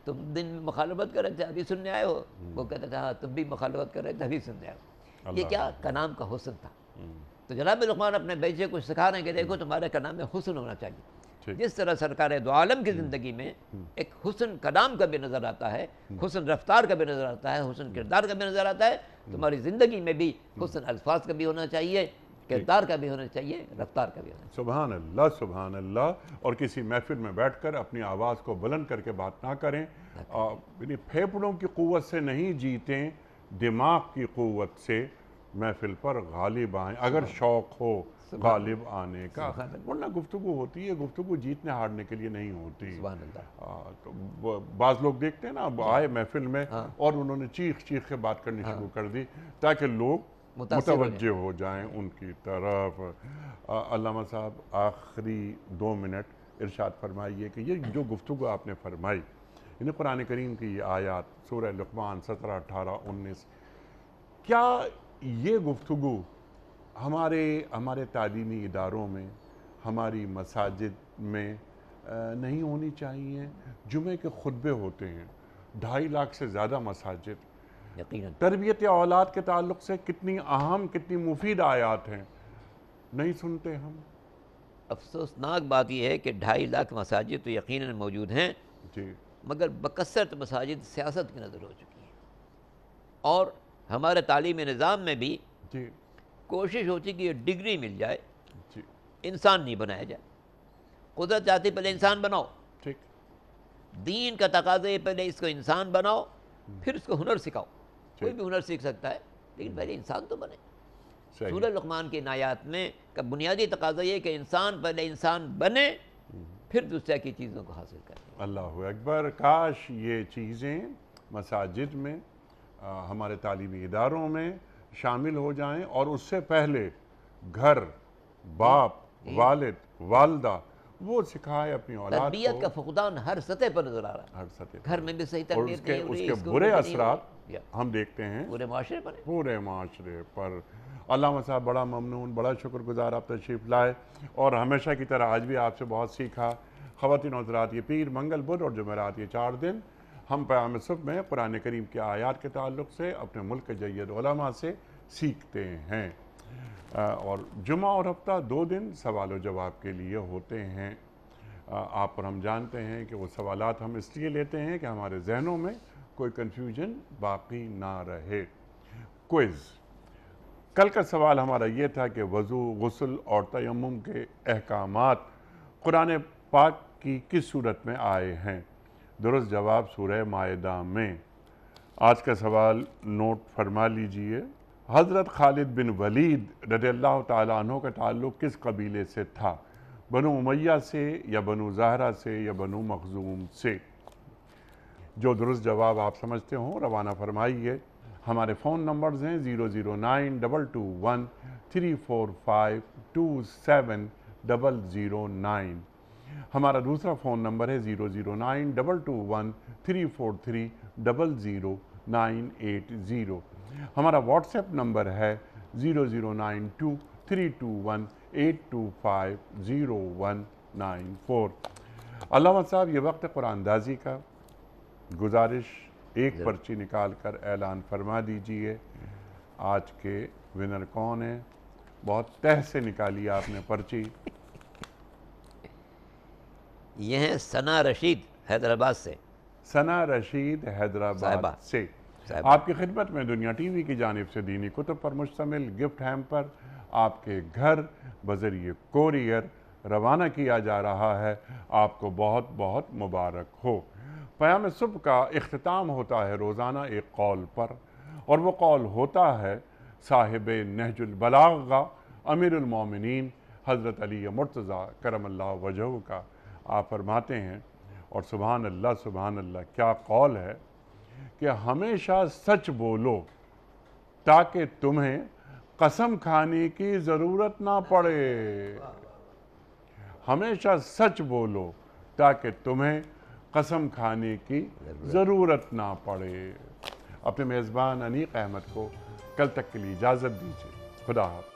تم دن میں مخالفت کر رہے تھے ابھی سننے آئے ہو؟ وہ کہتا تھا ہاں تم بھی مخالفت کر رہے تھے ابھی سننے آئے ہو۔ یہ کیا کلام کا حسن تھا۔ تو جناب لقمان اپنے بیٹے کو سکھا رہے ہیں کہ دیکھو تمہارے کلام میں حسن ہونا چاہیے، جس طرح سرکار دو عالم کی زندگی میں ایک حسن کلام کا بھی نظر آتا ہے، حسن رفتار کا بھی نظر آتا ہے، حسن کردار کا بھی نظر آتا ہے، تمہاری زندگی میں بھی حسن الفاظ کا بھی ہونا چاہیے، کردار کا بھی ہونا چاہیے، رفتار کا بھی ہونا چاہیے۔ سبحان اللہ، سبحان اللہ۔ اور کسی محفل میں بیٹھ کر اپنی آواز کو بلند کر کے بات نہ کریں، یعنی پھیپڑوں کی قوت سے نہیں جیتیں، دماغ کی قوت سے محفل پر غالب آئیں اگر شوق ہو غالب آنے کا، ورنہ گفتگو ہوتی ہے، گفتگو جیتنے ہارنے کے لیے نہیں ہوتی۔ سبحان اللہ۔ تو بعض لوگ دیکھتے ہیں نا، آئے محفل میں اور انہوں نے چیخ چیخ کے بات کرنی شروع کر دی تاکہ لوگ متوجہ ہو جائیں ان کی طرف۔ علامہ صاحب آخری 2 منٹ ارشاد فرمائیے کہ یہ جو گفتگو آپ نے فرمائی، یعنی قرآن کریم کی یہ آیات سورہ لقمان 17، 18، 19، کیا یہ گفتگو ہمارے تعلیمی اداروں میں، ہماری مساجد میں نہیں ہونی چاہیے؟ جمعے کے خطبے ہوتے ہیں، 2.5 لاکھ سے زیادہ مساجد، یقیناً تربیت اولاد کے تعلق سے کتنی اہم، کتنی مفید آیات ہیں، نہیں سنتے ہم۔ افسوسناک بات یہ ہے کہ 2.5 لاکھ مساجد تو یقیناً موجود ہیں، جی، مگر بکثرت مساجد سیاست کی نظر ہو چکی ہیں، اور ہمارے تعلیمی نظام میں بھی جی، کوشش ہوتی کہ یہ ڈگری مل جائے، جی، انسان نہیں بنایا جائے۔ قدرت چاہتی پہلے انسان بناؤ، ٹھیک، دین کا تقاضا یہ پہلے اس کو انسان بناؤ، پھر اس کو ہنر سکھاؤ۔ کوئی بھی ہنر سیکھ سکتا ہے لیکن پہلے انسان تو بنے۔ صحیح، سورہ لقمان کی آیات میں کا بنیادی تقاضا یہ کہ انسان پہلے انسان بنے، پھر دوسرے کی چیزوں کو حاصل کرے۔ اللہ اکبر۔ کاش یہ چیزیں مساجد میں، ہمارے تعلیمی اداروں میں شامل ہو جائیں، اور اس سے پہلے گھر، باپ، والد، والدہ وہ سکھائے اپنی اولاد تربیت کا کو فقدان ہر سطح پر نظر آ رہا ہے، ہر سطح پر، گھر میں بھی صحیح اور تربیت نہیں ہو اس رہی، کے اسکول برے میں بھی نہیں ہو اثرات رہی، ہم دیکھتے ہیں پورے معاشرے پر۔ پورے معاشرے پر۔ علامہ صاحب بڑا ممنون، بڑا شکر گزار آپ تشریف لائے، اور ہمیشہ کی طرح آج بھی آپ سے بہت سیکھا۔ خواتین و حضرات، یہ پیر، منگل، بدھ اور جمعرات، یہ 4 دن ہم پیام صبح میں قرآن کریم کے آیات کے تعلق سے اپنے ملک کے جید علماء سے سیکھتے ہیں۔ اور جمعہ اور ہفتہ 2 دن سوال و جواب کے لیے ہوتے ہیں۔ آپ اور ہم جانتے ہیں کہ وہ سوالات ہم اس لیے لیتے ہیں کہ ہمارے ذہنوں میں کوئی کنفیوژن باقی نہ رہے۔ کوئز۔ کل کا سوال ہمارا یہ تھا کہ وضو، غسل اور تیمم کے احکامات قرآن پاک کی کس صورت میں آئے ہیں؟ درست جواب سورہ مائدہ میں۔ آج کا سوال نوٹ فرما لیجئے۔ حضرت خالد بن ولید رضی اللہ تعالیٰ عنہ کا تعلق کس قبیلے سے تھا؟ بنو امیہ سے یا بنو زہرہ سے یا بنو مخزوم سے؟ جو درست جواب آپ سمجھتے ہوں روانہ فرمائیے۔ ہمارے فون نمبرز ہیں 009221345270009۔ ہمارا دوسرا فون نمبر ہے 009221345000980۔ ہمارا واٹس ایپ نمبر ہے 009232182509194۔ علامہ صاحب، یہ وقت قرآن اندازی کا، گزارش ایک پرچی نکال کر اعلان فرما دیجئے۔ آج کے ونر کون ہیں؟ بہت تہ سے نکالی آپ نے پرچی۔ یہ ہیں ثنا رشید حیدرآباد سے۔ ثنا رشید حیدرآباد سے آپ کی خدمت میں دنیا ٹی وی کی جانب سے دینی کتب پر مشتمل گفٹ ہیمپر آپ کے گھر بذریعہ کوریئر روانہ کیا جا رہا ہے۔ آپ کو بہت بہت مبارک ہو۔ پیام صبح کا اختتام ہوتا ہے روزانہ ایک قول پر، اور وہ قول ہوتا ہے صاحب نہج البلاغہ امیر المومنین حضرت علی مرتضیٰ کرم اللہ وجہہ کا۔ آپ فرماتے ہیں، اور سبحان اللہ کیا قول ہے، کہ ہمیشہ سچ بولو تاکہ تمہیں قسم کھانے کی ضرورت نہ پڑے۔ ہمیشہ سچ بولو تاکہ تمہیں قسم کھانے کی ضرورت نہ پڑے۔ اپنے میزبان انیق احمد کو کل تک کے لیے اجازت دیجیے۔ خدا حافظ۔